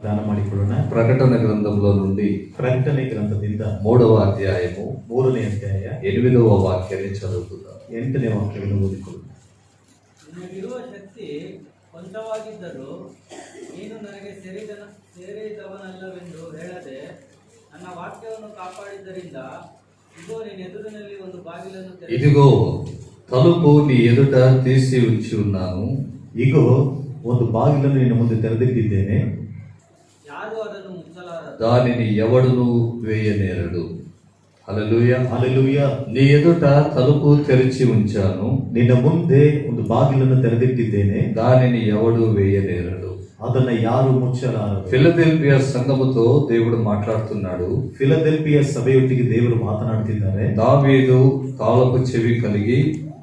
ದಾನ ಮಾಡಿಕೊಳ್ಳೋಣ. ప్రకటన గ్రంథంలో నుండి ಪ್ರಕಟಣೆ ಗ್ರಂಥದಿಂದ 3వ అధ్యాయము 3ನೇ ಅಧ್ಯಾಯ 8వ వాక్యాన్ని చదువుకుందాం. 8ನೇ ವಾಕ್ಯವನ್ನು ಓದಿಕೊಳ್ಳೋಣ. ನಿನಗಿರುವ ಶಕ್ತಿ ಕೊಂಚವಾಗಿದ್ದರೂ ನೀನು ನನಗೆ ಸೇರಿದವನಲ್ಲವೆಂದು ಹೇಳದೆ ನನ್ನ ವಾಕ್ಯವನ್ನು ಕಾಪಾಡಿದ್ದರಿಂದ ಇಗೋ ನಿನ್ನ ಎದುರಿನಲ್ಲಿ ಒಂದು ಬಾಗಿಲನ್ನು ఇదిగో తలుపు నీ ఎదుట తీసి ఉంచి ఉన్నాను. ಈಗ ಒಂದು ಬಾಗಿಲನ್ನು ನಿನ್ನ ಮುಂದೆ ತೆರೆದಿಟ್ಟಿದ್ದೇನೆ, ಯಾರು ಅದನ್ನು ಮುಚ್ಚಲಾರರು, దానిని ఎవడును వేయనేరడు. హల్లెలూయా. ಹಲ್ಲೆಲೂಯಾ. నీ ఎదుట తలుపు తెరిచి ఉంచాను, ನಿನ್ನ ಮುಂದೆ ಒಂದು ಬಾಗಿಲನ್ನು ತೆರೆದಿಟ್ಟಿದ್ದೇನೆ, దానిని ఎవడు వేయనేరడు. ಅದನ್ನ ಯಾರು ಮುಚ್ಚಲಾರರು. ఫిలదెల్ఫియా సంఘముతో దేవుడు మాట్లాడుతున్నాడు. ಫಿಲದೆಲ್ಫಿಯ ಸಭೆಯೊಟ್ಟಿಗೆ ದೇವರು ಮಾತನಾಡ್ತಿದ್ದಾರೆ. దావీదు తాళపు చెవి కలిగి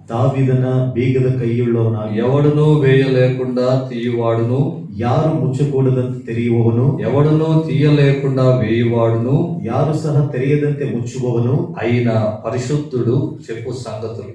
ದಾವೀದನ ಬೀಗದ ಕೈಯುಳ್ಳವನಾಗಿ, ఎవడును వేయలేకుండా తీయువాడును, ಯಾರು ಮುಚ್ಚಕೂಡದಂತೆ ತೆರೆಯುವವನು, ఎవడును తీయలేకుండా వేయువాడును, ಯಾರು ಸಹ ತೆರೆಯದಂತೆ ಮುಚ್ಚುವವನು అయిన పరిశుద్ధుడు చెప్పు సంగతులు.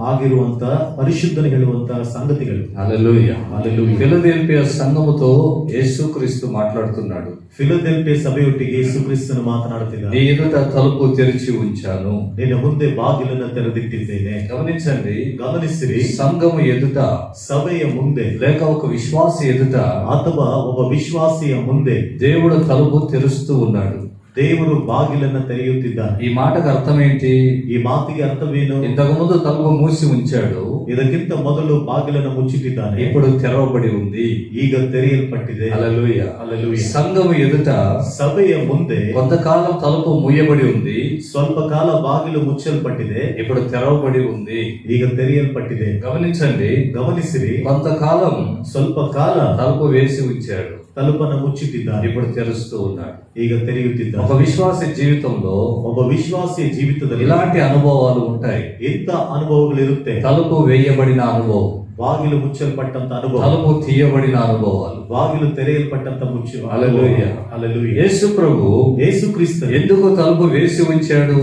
ಆಗಿರುವಂತ ಪರಿಶುದ್ಧನ ಹೇಳುವಂತಹ ಸಂಗತಿಗಳು. హల్లెలూయా. హల్లెలూయా. ఫిలదెల్ఫియా సంఘముతో యేసుక్రీస్తు మాట్లాడుతున్నాడు. ಫಿಲದೆಲ್ಫಿಯ ಸಭೆಯೊಟ್ಟಿಗೆ ಯೇಸುಕ್ರಿಸ್ತನು ಮಾತನಾಡುತ್ತಿದ್ದಾನೆ. నీ ఎదుట తలుపు తెరిచి ఉంచాను. ನಿನ್ನ ಮುಂದೆ ಬಾಗಿಲನ್ನು ತೆರೆದಿಟ್ಟಿದ್ದೇನೆ. గమనించండి, ಗಮನಿಸಿರಿ, సంఘము ఎదుట ಸಭೆಯ ಮುಂದೆ లేక ఒక విశ్వాసి ఎదుట ಅಥವಾ ಒಬ್ಬ ವಿಶ್ವಾಸಿಯ ಮುಂದೆ దేవుడు తలుపు తెరుస్తూ ఉన్నాడు. ದೇವರು ಬಾಗಿಲನ್ನು ತೆರೆಯುತ್ತಿದ್ದಾನೆ. ఈ మాటకు అర్థం ఏంటి? ಈ ಮಾತಿಗೆ ಅರ್ಥವೇನು? ఇంతకు ముందు తలుపు మూసి ఉంచాడు, ಇದಕ್ಕಿಂತ ಮೊದಲು ಬಾಗಿಲನ್ನು ಮುಚ್ಚಿಟ್ಟಿದ್ದಾನೆ, ఇప్పుడు తెరవబడి ఉంది. ಈಗ ತೆರೆಯಲ್ಪಟ್ಟಿದೆ. హల్లెలూయా. హల్లెలూయా. సంఘము ఎదుట ಸಭೆಯ ಮುಂದೆ కొంతకాలం తలుపు మూయబడి ఉంది, ಸ್ವಲ್ಪ ಕಾಲ ಬಾಗಿಲು ಮುಚ್ಚಲ್ಪಟ್ಟಿದೆ, ఇప్పుడు తెరవబడి ఉంది. ಈಗ ತೆರೆಯಲ್ಪಟ್ಟಿದೆ. గమనించండి, ಗಮನಿಸಿರಿ, కొంతకాలం ಸ್ವಲ್ಪ ಕಾಲ తలుపు వేసి ఉంచాడు, ತಲುಪನ್ನು ಮುಚ್ಚಿಟ್ಟಿದ್ದಾನೆ, ఇప్పుడు తెరుస్తూ ఉన్నాడు. ಈಗ ತೆರೆಯುತ್ತಿದ್ದಾನೆ. ఒక విశ్వాసి జీవితంలో ಒಬ್ಬ ವಿಶ್ವಾಸಿಯ ಜೀವಿತದಲ್ಲಿ ఇలాంటి అనుభవాలు ఉంటాయి. ಇಂಥ ಅನುಭವಗಳಿರುತ್ತೆ. తలుపు వేయబడిన అనుభవం, ಬಾಗಿಲು ಮುಚ್ಚಲ್ಪಟ್ಟಂತ ಅನುಭವ, తలుపు తీయబడిన అనుభవాలు. ಬಾಗಿಲು ತೆರೆಯಲ್ಪಟ್ಟಂತ ಮುಚ್ಚು. హల్లెలూయా. హల్లెలూయా. యేసు ప్రభు ಯೇಸು ಕ್ರಿಸ್ತ ఎందుకు తలుపు వేసి ఉంచాడు?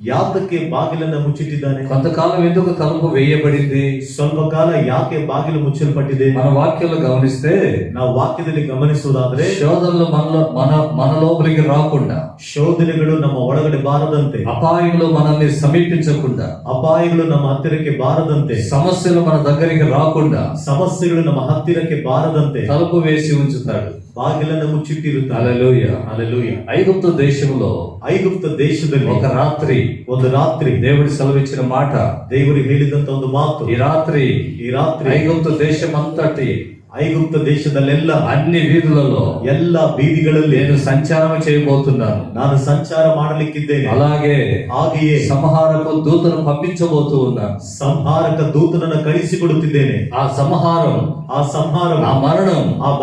ಯಾತಕ್ಕೆ ಬಾಗಿಲನ್ನು ಮುಚ್ಚಿಟ್ಟಿದ್ದಾನೆ? కొంతకాలం ఎందుకు తలుపు వేయబడింది? ಸ್ವಲ್ಪ ಕಾಲ ಯಾಕೆ ಬಾಗಿಲು ಮುಚ್ಚಲ್ಪಟ್ಟಿದೆ? మన వాక్యాలు గమనిస్తే ನಾವು ವಾಕ್ಯದಲ್ಲಿ ಗಮನಿಸುವುದಾದ್ರೆ, శోధనలు మన లోపలికి రాకుండా, ಶೋಧನೆಗಳು ನಮ್ಮ ಒಳಗಡೆ ಬಾರದಂತೆ, అపాయములు మనల్ని సమీపించకుండా, ಅಪಾಯಗಳು ನಮ್ಮ ಹತ್ತಿರಕ್ಕೆ ಬಾರದಂತೆ, సమస్యలు మన దగ్గరికి రాకుండా ಸಮಸ್ಯೆಗಳು ನಮ್ಮ ಹತ್ತಿರಕ್ಕೆ ಬಾರದಂತೆ తలుపు వేసి ఉంచుతాడు. ಬಾಗಿಲನ್ನು ಮುಚ್ಚಿಟ್ಟಿರುತ್ತಾನೆ. హల్లెలూయా. హల్లెలూయా. ఐగుప్తు దేశంలో ಐಗುಪ್ತ ದೇಶದಲ್ಲಿ ఒక రాత్రి ಒಂದು ರಾತ್ರಿ దేవుడు సెలవిచ్చిన మాట, ದೇವರು ಹೇಳಿದಂತ ಒಂದು ಮಾತು, ఈ రాత్రి ఐగుప్తు దేశం అంతటి ಐಗುಪ್ತ ದೇಶದಲ್ಲೆಲ್ಲ అన్ని వీధులలో ಎಲ್ಲ ಬೀದಿಗಳಲ್ಲಿ నేను సంచారం చేయబోతున్నాను, ನಾನು ಸಂಚಾರ ಮಾಡಲಿಕ್ಕಿದ್ದೇನೆ, అలాగే ಹಾಗೆಯೇ సంహారపు దూతను పంపించబోతూ ఉన్నాను. ಸಂಹಾರಕ ದೂತನನ್ನು ಕಳಿಸಿಕೊಡುತ್ತಿದ್ದೇನೆ. ఆ సంహారం, ಆ ಸಂಹಾರ, ఆ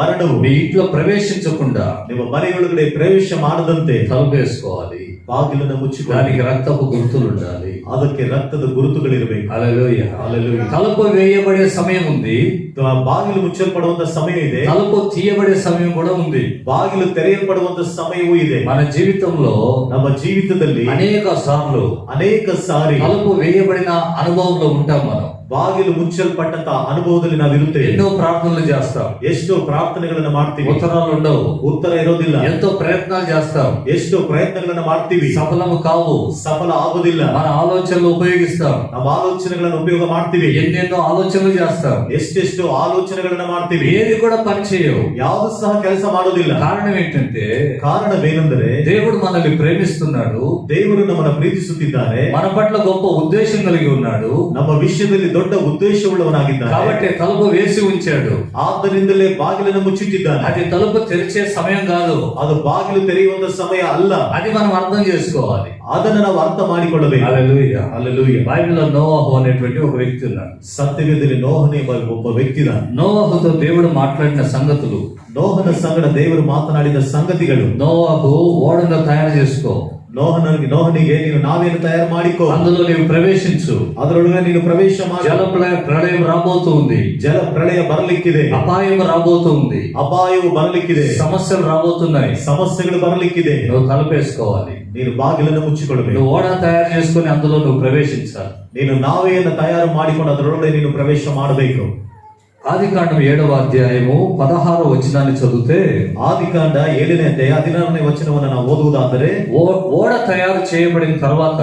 ಮರಣವು మీ ఇంట్లో ప్రవేశించకుండా ನಿಮ್ಮ ಮನೆಯೊಳಗಡೆ ಪ್ರವೇಶ ಮಾಡದಂತೆ తలుపేసుకోవాలి. ಬಾಗಿಲನ್ನು ಮುಚ್ಚಿಕೊಳ್ಳಿ. దానికి రక్తపు గుర్తులు ఉండాలి. ಅದಕ್ಕೆ ರಕ್ತದ ಗುರುತುಗಳಿರಬೇಕು. హల్లెలూయా. హల్లెలూయా. తలుపు వేయబడే సమయం ఉంది, ಬಾಗಿಲು ಮುಚ್ಚಲ್ಪಡುವಂತ ಸಮಯ ಇದೆ, తలుపు తీయబడే సమయం కూడా ఉంది. ಬಾಗಿಲು ತೆರೆಯಲ್ಪಡುವಂತ ಸಮಯವೂ ಇದೆ. మన జీవితంలో ನಮ್ಮ ಜೀವಿತದಲ್ಲಿ అనేక సార్లు ಅನೇಕ ಸಾರಿ తలుపు వేయబడిన అనుభవంలో ఉంటాం. మనం ಬಾಗಿಲು ಮುಚ್ಚಲ್ಪಟ್ಟಂತ ಅನುಭವದಲ್ಲಿ ನಾವಿರುತ್ತೇವೆ. ఎన్నో ప్రార్థనలు చేస్తాం, ಎಷ್ಟೋ ಪ್ರಾರ್ಥನೆಗಳನ್ನ ಮಾಡ್ತೀವಿ, ఉత్తరాలు ఉండవు, ಉತ್ತರ ಇರೋದಿಲ್ಲ. ఎంతో ప్రయత్నాలు చేస్తాం, ಎಷ್ಟೋ ಪ್ರಯತ್ನಗಳನ್ನ ಮಾಡ್ತೀವಿ, సఫలము కావు, ಸಫಲ ಆಗೋದಿಲ್ಲ. మన ఆలోచనలు ఉపయోగిస్తాం, ನಮ್ಮ ಆಲೋಚನೆಗಳನ್ನು ಉಪಯೋಗ ಮಾಡ್ತೀವಿ, ఎన్నెన్నో ఆలోచనలు చేస్తాం, ಎಷ್ಟೆಷ್ಟೋ ಆಲೋಚನೆಗಳನ್ನ ಮಾಡ್ತೀವಿ, ఏది కూడా పని చేయవు. ಯಾವುದು ಸಹ ಕೆಲಸ ಮಾಡೋದಿಲ್ಲ. కారణం ఏంటంటే ಕಾರಣವೇನೆಂದರೆ దేవుడు మనల్ని ప్రేమిస్తున్నాడు, ದೇವರು ನಮ್ಮನ್ನು ಪ್ರೀತಿಸುತ್ತಿದ್ದಾರೆ, మన పట్ల గొప్ప ఉద్దేశం కలిగి ఉన్నాడు. ನಮ್ಮ ವಿಷಯದಲ್ಲಿ ದೊಡ್ಡ ಉದ್ದೇಶವುಳ್ಳವನಾಗಿದ್ದಾನೆ. కాబట్టి తలుపు వేసి ఉంచాడు. ಆದ್ದರಿಂದಲೇ ಬಾಗಿಲನ್ನು ಮುಚ್ಚಿಟ್ಟಿದ್ದಾನೆ. అది తలుపు తెరిచే సమయం కాదు, ಅದು ಬಾಗಿಲು ತೆರೆಯುವಂತ ಸಮಯ ಅಲ್ಲ. అది మనం అర్థం చేసుకోవాలి. ಅದನ್ನು ನಾವು ಅರ್ಥ ಮಾಡಿಕೊಳ್ಳಬೇಕು. హల్లెలూయా. హల్లెలూయా. బైబిల్లో నోవాహు అనేటువంటి ఒక వ్యక్తి ఉన్నాడు. ಸತ್ಯವೇದದಲ್ಲಿ ನೋಹನೇ ಒಬ್ಬ ವ್ಯಕ್ತಿದ. నోవాహుతో దేవుడు మాట్లాడిన సంగతులు, ನೋಹನ ಸಂಗಡ ದೇವರು ಮಾತನಾಡಿದ ಸಂಗತಿಗಳು. నోవాహు ఓడను తయారు చేసుకో, ನೋಹನಿಗೆ ನೀನು ನಾವೇನು ತಯಾರು ಮಾಡಿಕೋ, అందులో నీవు ప్రవేశించు, ಅದರೊಳಗೆ ನೀನು ಪ್ರವೇಶ ಮಾಡಿ. జల ప్రళయం రాబోతుంది, ಜಲ ಪ್ರಳಯ ಬರಲಿಕ್ಕಿದೆ, అపాయం రాబోతుంది, ಅಪಾಯವು ಬರಲಿಕ್ಕಿದೆ, సమస్యలు రాబోతున్నాయి. ಸಮಸ್ಯೆಗಳು ಬರಲಿಕ್ಕಿದೆ. నువ్వు తలుపేసుకోవాలి, ನೀನು ಬಾಗಿಲನ್ನು ಮುಚ್ಚಿಕೊಳ್ಳಬೇಕು. నువ్వు ఓడ తయారు చేసుకుని అందులో నువ్వు ప్రవేశించాలి. ನೀನು ನಾವೆಯನ್ನು ತಯಾರು ಮಾಡಿಕೊಂಡು ಅದರೊಳಗೆ ನೀನು ಪ್ರವೇಶ ಮಾಡಬೇಕು. ఆదికాండం 7వ అధ్యాయము 16వ వచనాన్ని చదివితే, ಆದಿಕಾಂಡ 7ನೇ ಅಧ್ಯಾಯ 16ನೇ ವಚನವನ್ನು ನಾವು ಓದುವುದಾದರೆ, ఓడ తయారు చేయబడిన తర్వాత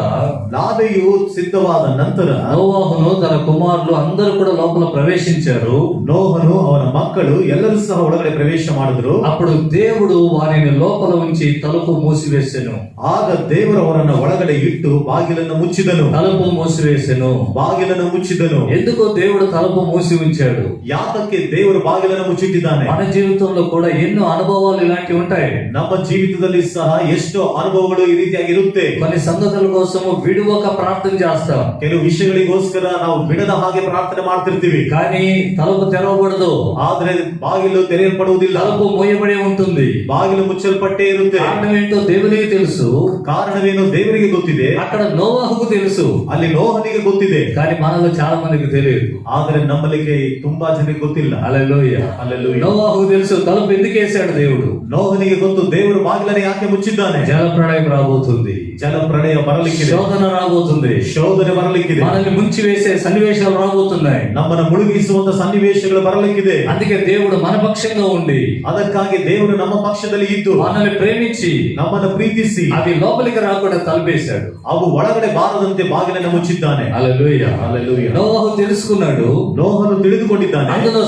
ನಾವೆಯು ಸಿದ್ಧವಾದ ನಂತರ నోవాహును తన కుమారులు అందరూ కూడా లోపల ప్రవేశించారు. ನೋಹನು ಅವನ ಮಕ್ಕಳು ಎಲ್ಲರೂ ಸಹ ಒಳಗಡೆ ಪ್ರವೇಶ ಮಾಡಿದ್ರು. అప్పుడు దేవుడు వారిని లోపల ఉంచి తలుపు మూసివేసెను. ಆಗ ದೇವರು ಅವರನ್ನ ಒಳಗಡೆ ಇಟ್ಟು ಬಾಗಿಲನ್ನು ಮುಚ್ಚಿದನು. తలుపు మూసివేసెను. ಬಾಗಿಲನ್ನು ಮುಚ್ಚಿದನು. ఎందుకు దేవుడు తలుపు మూసి ఉంచాడు? ಯಾತಕ್ಕೆ ದೇವರು ಬಾಗಿಲನ್ನು ಮುಚ್ಚಿಟ್ಟಿದ್ದಾನೆ? మన జీవితంలో కూడా ఎన్నో అనుభవాలు ఇలాంటివి ఉంటాయి. ನಮ್ಮ ಜೀವಿತದಲ್ಲಿ ಸಹ ಎಷ್ಟೋ ಅನುಭವಗಳು ಈ ರೀತಿಯಾಗಿ ಇರುತ್ತೆ. కొన్ని సంగతుల కోసము విడువక ప్రార్థన చేస్తాం, ಕೆಲವು ವಿಷಯಗಳಿಗೋಸ್ಕರ ನಾವು ಬಿಡದ ಹಾಗೆ ಪ್ರಾರ್ಥನೆ ಮಾಡ್ತಿರ್ತೀವಿ. కానీ తలుపు తెరవబడదు. ಆದ್ರೆ ಬಾಗಿಲು ತೆರೆಯಲ್ಪಡುವುದಿಲ್ಲ. తలుపు మూయబడి ఉంటుంది. ಬಾಗಿಲು ಮುಚ್ಚಲ್ಪಟ್ಟೇ ಇರುತ್ತೆ. కారణం ఏంటో దేవునికి తెలుసు. ಕಾರಣವೇನು ದೇವರಿಗೆ ಗೊತ್ತಿದೆ. అక్కడ నోవాహుకు తెలుసు, ಅಲ್ಲಿ ನೋಹನಿಗೆ ಗೊತ್ತಿದೆ. కానీ మనలో చాలా మందికి తెలియదు. ಆದರೆ ನಮ್ಮಲ್ಲಿಗೆ ತುಂಬಾ ಜನರಿಗೆ ಗೊತ್ತಿಲ್ಲ. హల్లెలూయా. హల్లెలూయా. నోవాహుకు తెలుసు తలుపు ఎందుకు వేశాడు దేవుడు. ನೋಹನಿಗೆ ಗೊತ್ತು ದೇವರು ಬಾಗಿಲನ್ನು ಯಾಕೆ ಮುಚ್ಚಿದ್ದಾನೆ. జల ప్రళయం రాబోతుంది, ಜಲ ಪ್ರಳಯ ಬರಲಿಕ್ಕಿದೆ. శోధన రాబోతుంది, ಶೋಧನೆ ಬರಲಿಕ್ಕಿದೆ. మనల్ని ముంచి వేసే సన్నివేశాలు రాబోతున్నాయి. ನಮ್ಮನ್ನು ಮುಳುಗಿಸುವಂತ ಸನ್ನಿವೇಶಗಳು ಬರಲಿಕ್ಕಿದೆ. అందుకే దేవుడు మన పక్షంగా ఉండి, ಅದಕ್ಕಾಗಿ ದೇವರು ನಮ್ಮ ಪಕ್ಷದಲ್ಲಿ ಇದ್ದು మనల్ని ప్రేమించి ನಮ್ಮನ್ನು ಪ್ರೀತಿಸಿ అది లోపలికి రాకుండా తలుపేశాడు. ಅವು ಒಳಗಡೆ ಬಾರದಂತೆ ಬಾಗಿಲನ್ನು ಮುಚ್ಚಿದ್ದಾನೆ. హల్లెలూయా. హల్లెలూయా. నోవాహు తెలుసుకున్నాడు, ನೋಹನು ತಿಳಿದುಕೊಂಡಿದ್ದಾನೆ. అందులో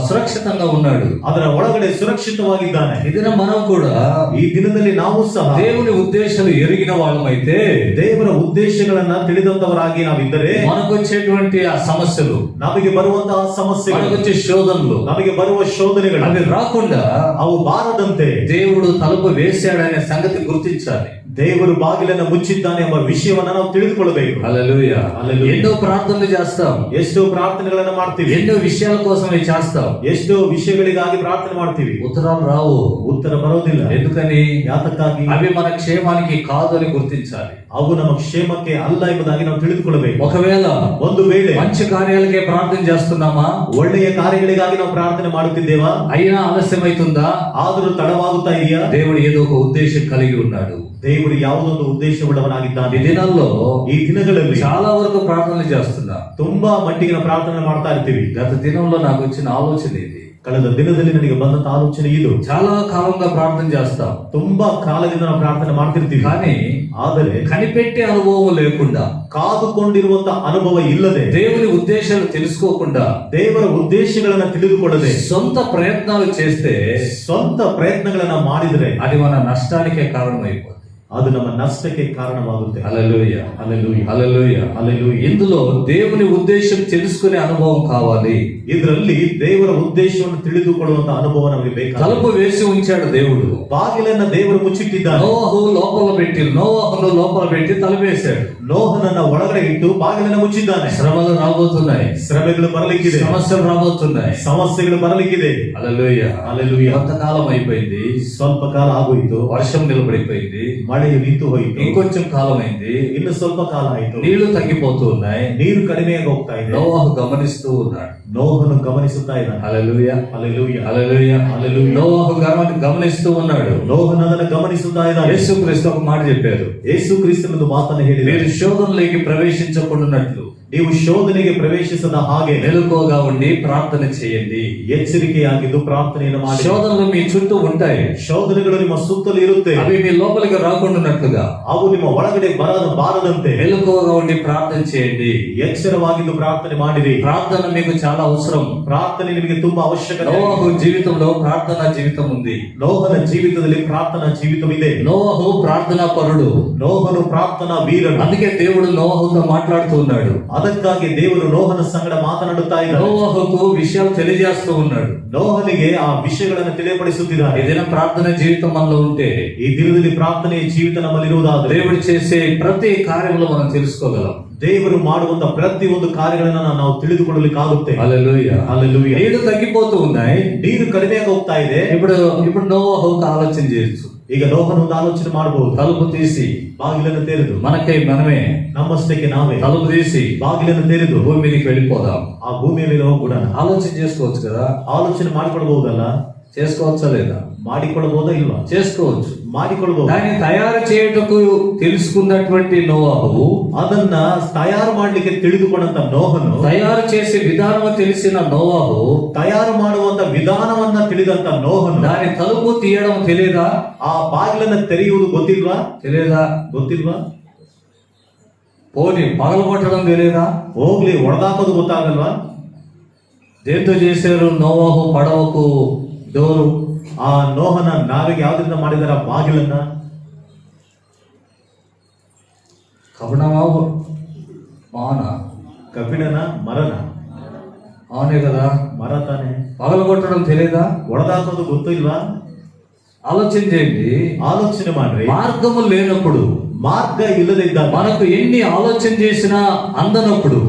సురక్షితంగా ఉన్నాడు. ಅದರ ಒಳಗಡೆ ಸುರಕ್ಷಿತವಾಗಿದ್ದಾನೆ. ಇದನ್ನ మనం కూడా ಈ ದಿನದಲ್ಲಿ ನಾವು ಸಹ దేవుని ఉద్దేశాలు ఎరిగిన వాళ్ళమైతే, ದೇವರ ಉದ್ದೇಶಗಳನ್ನ ತಿಳಿದಂತವರಾಗಿ ನಾವಿದ್ದರೆ మనకు వచ్చేటువంటి ఆ సమస్యలు, ನಮಗೆ ಬರುವಂತಹ ಸಮಸ್ಯೆಗಳು, మనకు వచ్చే శోధనలు, ನಮಗೆ ಬರುವ ಶೋಧನೆಗಳು అవి రాకుండా ಅವು ಬಾರದಂತೆ దేవుడు తలుపు వేశాడనే సంగతి గుర్తించాలి. ದೇವರು ಬಾಗಿಲನ್ನು ಮುಚ್ಚಿದ್ದಾನೆ ಎಂಬ ವಿಷಯವನ್ನ ನಾವು ತಿಳಿದುಕೊಳ್ಳಬೇಕು. హల్లెలూయా. హల్లెలూయా. ఎన్నో ప్రార్థనలు చేస్తాం, ಎಷ್ಟೋ ಪ್ರಾರ್ಥನೆಗಳನ್ನ ಮಾಡ್ತೀವಿ. ఎన్నో విషయాల కోసమే చేస్తాం, ಎಷ್ಟೋ ವಿಷಯಗಳಿಗಾಗಿ ಪ್ರಾರ್ಥನೆ ಮಾಡ್ತೀವಿ. ఉత్తరాలు రావు. ಉತ್ತರ ಬರೋದಿಲ್ಲ. ఎందుకని? ಯಾತಕ್ಕಾಗಿ? అవి మన క్షేమానికి కాదు అని గుర్తించాలి. ಅವು ನಮ್ಮ ಕ್ಷೇಮಕ್ಕೆ ಅಲ್ಲ ಎಂಬುದಾಗಿ ನಾವು ತಿಳಿದುಕೊಳ್ಳಬೇಕು. ఒకవేళ ಒಂದು ವೇಳೆ మంచి కార్యాలకే ప్రార్థన చేస్తున్నామా, ಒಳ್ಳೆಯ ಕಾರ್ಯಗಳಿಗಾಗಿ ನಾವು ಪ್ರಾರ್ಥನೆ ಮಾಡುತ್ತಿದ್ದೇವಾ, అయినా ఆలస్యమైతుందా, ಆದರೂ ತಡವಾಗುತ್ತಾ ಇದೆಯಾ? దేవుడు ఏదో ఒక ఉద్దేశం కలిగి ఉన్నాడు. ದೇವರು ಯಾವುದೊಂದು ಉದ್ದೇಶವುಳ್ಳವನಾಗಿದ್ದಾನೆ. ఈ దినాల్లో ಈ ದಿನಗಳಲ್ಲಿ చాలా వరకు ప్రార్థనలు చేస్తున్నా. ತುಂಬಾ ಮಟ್ಟಿಗಿನ ಪ್ರಾರ್ಥನೆ ಮಾಡ್ತಾ ಇರ್ತೀವಿ. గత దినంలో నాకు వచ్చిన ఆలోచన ఇది. ಕಳೆದ ದಿನದಲ್ಲಿ ನನಗೆ ಬಂದಂತ ಆಲೋಚನೆ ಇದು. చాలా కాలంగా ప్రార్థన చేస్తాం, ತುಂಬಾ ಕಾಲದಿಂದ ನಾವು ಪ್ರಾರ್ಥನೆ ಮಾಡ್ತಿರ್ತೀವಿ. కానీ ಆದರೆ కనిపెట్టే అనుభవం లేకుండా, ಕಾದುಕೊಂಡಿರುವಂತ ಅನುಭವ ಇಲ್ಲದೆ, దేవుని ఉద్దేశాలు తెలుసుకోకుండా, ದೇವರ ಉದ್ದೇಶಗಳನ್ನ ತಿಳಿದುಕೊಳ್ಳದೆ సొంత ప్రయత్నాలు చేస్తే ಸ್ವಂತ ಪ್ರಯತ್ನಗಳನ್ನ ಮಾಡಿದ್ರೆ అది మన నష్టానికే కారణమైపోతుంది. ಅದು ನಮ್ಮ ನಷ್ಟಕ್ಕೆ ಕಾರಣವಾಗುತ್ತೆ. హల్లెలూయా. హల్లెలూయా. హల్లెలూయా. హల్లెలూయా. ఇందులో దేవుని ఉద్దేశం తెలుసుకునే అనుభవం కావాలి. ಇದರಲ್ಲಿ ದೇವರ ಉದ್ದೇಶವನ್ನು ತಿಳಿದುಕೊಳ್ಳುವಂತ ಅನುಭವ ನಮಗೆ ಬೇಕಾಗಿದೆ. తలుపు వేసి ఉంచాడు దేవుడు, ಬಾಗಿಲನ್ನ ದೇವರು ಮುಚ್ಚಿಟ್ಟಿದ್ದಾನೆ. నోవాహును లోపల పెట్టి తలుపేశాడు. ನೋಹನನ್ನ ಒಳಗಡೆ ಇಟ್ಟು ಬಾಗಿಲನ್ನ ಮುಚ್ಚಿದ್ದಾನೆ. శ్రమలు రాబోతున్నాయి, ಶ್ರಮೆಗಳು ಬರಲಿಕ್ಕಿದೆ. సమస్యలు రాబోతున్నాయి. ಸಮಸ್ಯೆಗಳು ಬರಲಿಕ್ಕಿದೆ. హల్లెలూయా. హల్లెలూయా. కొంతకాలం అయిపోయింది, ಸ್ವಲ್ಪ ಕಾಲ ಆಗೋಯ್ತು. వర్షం నిలబడిపోయింది, ಮಳೆಯು ನಿಂತು ಹೋಯಿತು. ఇంకొంచెం కాలం అయింది, ಇನ್ನು ಸ್ವಲ್ಪ ಕಾಲ ಆಯ್ತು. నీళ్లు తగ్గిపోతూ ఉన్నాయి. ನೀರು ಕಡಿಮೆಯಾಗಿ ಹೋಗ್ತಾ ಇದೆ. నోవాహు గమనిస్తూ ఉన్నాడు. ನೋಹನು ಗಮನಿಸುತ್ತಾ ಇದ್ದಾನೆ. హల్లెలూయా. హల్లెలూయా. హల్లెలూయా. హల్లెలూయా. నోవాహు గమనిస్తూ ఉన్నాడు. ನೋಹನು ಅದನ್ನು ಗಮನಿಸುತ್ತಾ ಇದ್ದಾನೆ. యేసుక్రీస్తు ఒక మాట చెప్పారు, ಯೇಸು ಕ್ರಿಸ್ತನದು ಮಾತನ್ನು ಹೇಳಿದೆ, మీరు శోధనలోకి ప్రవేశించకుండానట్లు ನೀವು ಶೋಧನೆಗೆ ಪ್ರವೇಶಿಸದ ಹಾಗೆ మెలకువగా ఉండి ప్రార్థన చేయండి. ಎಚ್ಚರಿಕೆಯಾಗಿದ್ದು ಪ್ರಾರ್ಥನೆಯನ್ನು ಮಾಡಿ. శోధనలు మీ చుట్టూ ఉంటాయి, ಶೋಧನೆಗಳು ನಿಮ್ಮ ಸುತ್ತಲೂ ಇರುತ್ತೆ. అవి మీ లోపలికి రాకుండానట్లుగా ಅವು ನಿಮ್ಮ ಒಳಗಡೆ ಬಾರದಂತೆ మెలకువగా ఉండి ప్రార్థన చేయండి. ಎಚ್ಚರವಾಗಿದ್ದು ಪ್ರಾರ್ಥನೆ ಮಾಡಿರಿ. ప్రార్థన మీకు చాలా అవసరం. ಪ್ರಾರ್ಥನೆ ನಿಮಗೆ ತುಂಬಾ ಅವಶ್ಯಕತೆ. నోవాహు జీవితంలో ప్రార్థనా జీవితం ఉంది. ನೋಹನ ಜೀವಿತದಲ್ಲಿ ಪ್ರಾರ್ಥನಾ ಜೀವಿತವಿದೆ. నోవాహు ప్రార్థనా పరుడు. ನೋಹನು ಪ್ರಾರ್ಥನಾ ವೀರನು. అందుకే దేవుడు నోవాహుతో మాట్లాడుతూ ఉన్నాడు. ಅದಕ್ಕಾಗಿ ದೇವರು ನೋಹನ ಸಂಗಡ ಮಾತನಾಡುತ್ತಾ ಇದ್ದಾನೆ. నోవాహుకు విషయాలు తెలియజేస్తూ ఉన్నాడు. ನೋಹನಿಗೆ ಆ ವಿಷಯಗಳನ್ನು తెలియಪಡಿಸುತ್ತಿದ್ದಾನೆ. ఈ దిన ప్రార్థన జీవితం మనలో ఉంటే, ಈ ದಿನದಲ್ಲಿ ಪ್ರಾರ್ಥನೆಯ ಜೀವಿತ ನಮ್ಮಲ್ಲಿರುವುದಾದರೆ దేవుడు చేసే ప్రతి కార్యంలో మనం తెలుసుకోగలం. ದೇವರು ಮಾಡುವಂತ ಪ್ರತಿ ಒಂದು ಕಾರ್ಯಗಳನ್ನ ನಾವು ತಿಳಿದುಕೊಳ್ಳಲಿಕ್ಕಾಗುತ್ತೆ. హల్లెలూయా. హల్లెలూయా. నీళ్లు తగ్గిపోతూ ఉన్నాయి, ನೀರು కಡಿಮೆಯಾಗಿ ಹೋಗ್ತಾ ಇದೆ. ఇప్పుడు నోవాహుకు ఆలోచన చేయొచ్చు. ಈಗ ನೋಹನ ಒಂದು ಆಲೋಚನೆ ಮಾಡಬಹುದು. తలుపు తీసి ಬಾಗಿಲನ್ನು ತೆರೆದು మనకై మనమే ನಮ್ಮಷ್ಟಕ್ಕೆ ನಾವೇ తలుపు తీసి ಬಾಗಿಲನ್ನು ತೆರೆದು భూమి మీదకి వెళ్ళిపోదాం. ಆ ಭೂಮಿಯ ಮೇಲೆ ಹೋಗ್ಬಿಡೋಣ. ఆలోచన చేసుకోవచ్చు కదా. ಆಲೋಚನೆ ಮಾಡಿಕೊಳ್ಬಹುದಲ್ಲ. చేసుకోవచ్చా లేదా? ಮಾಡಿಕೊಳ್ಳಬಹುದಾ ಇಲ್ವಾ? చేసుకోవచ్చు. ಮಾಡಿಕೊಳ್ಳಬಹುದು. దాన్ని తయారు చేయుటకు తెలుసుకున్నటువంటి నోవాహు, ಅದನ್ನ ತಯಾರು ಮಾಡ್ಲಿಕ್ಕೆ ತಿಳಿದುಕೊಂಡಂತ ನೋಹನು, తయారు చేసే విధానం తెలిసిన నోవాహు, ತಯಾರು ಮಾಡುವಂತ ವಿಧಾನವನ್ನ ತಿಳಿದಂತ ನೋಹನು, దాని తలుపు తీయడం తెలియదా? ಆ ಬಾಗಿಲನ್ನ ತೆರೆಯುವುದು ಗೊತ್ತಿಲ್ವಾ? తెలియదా? ಗೊತ್ತಿಲ್ವಾ? పోని పగలగొట్టడం తెలియదా? ಹೋಗ್ಲಿ ಹೊಡೆದಾಕೋದು ಗೊತ್ತಾಗಲ್ವಾ? దేంతో చేశారు నోవాహు పడవకు డోరు? ಆ ನೋಹನ ನಾವೆಗೆ ಯಾವ್ದ್ರಿಂದ ಮಾಡಿದಾರ ಬಾಗಿಲನ್ನ? కబడమా మాన? ಕಬ್ಬಿಣನ, ಮರನ? అవునే కదా. ಮರ ತಾನೆ. పగలగొట్టడం తెలియదా? ಹೊಡೆದಾಕೋದು ಗೊತ್ತಿಲ್ವಾ? ఆలోచన చేయండి. ಆಲೋಚನೆ ಮಾಡ್ರಿ. మార్గము లేనప్పుడు, ಮಾರ್ಗ ಇಲ್ಲದೆ ಇದ್ದಾಗ, మనకు ఎన్ని ఆలోచన చేసినా అందనప్పుడు,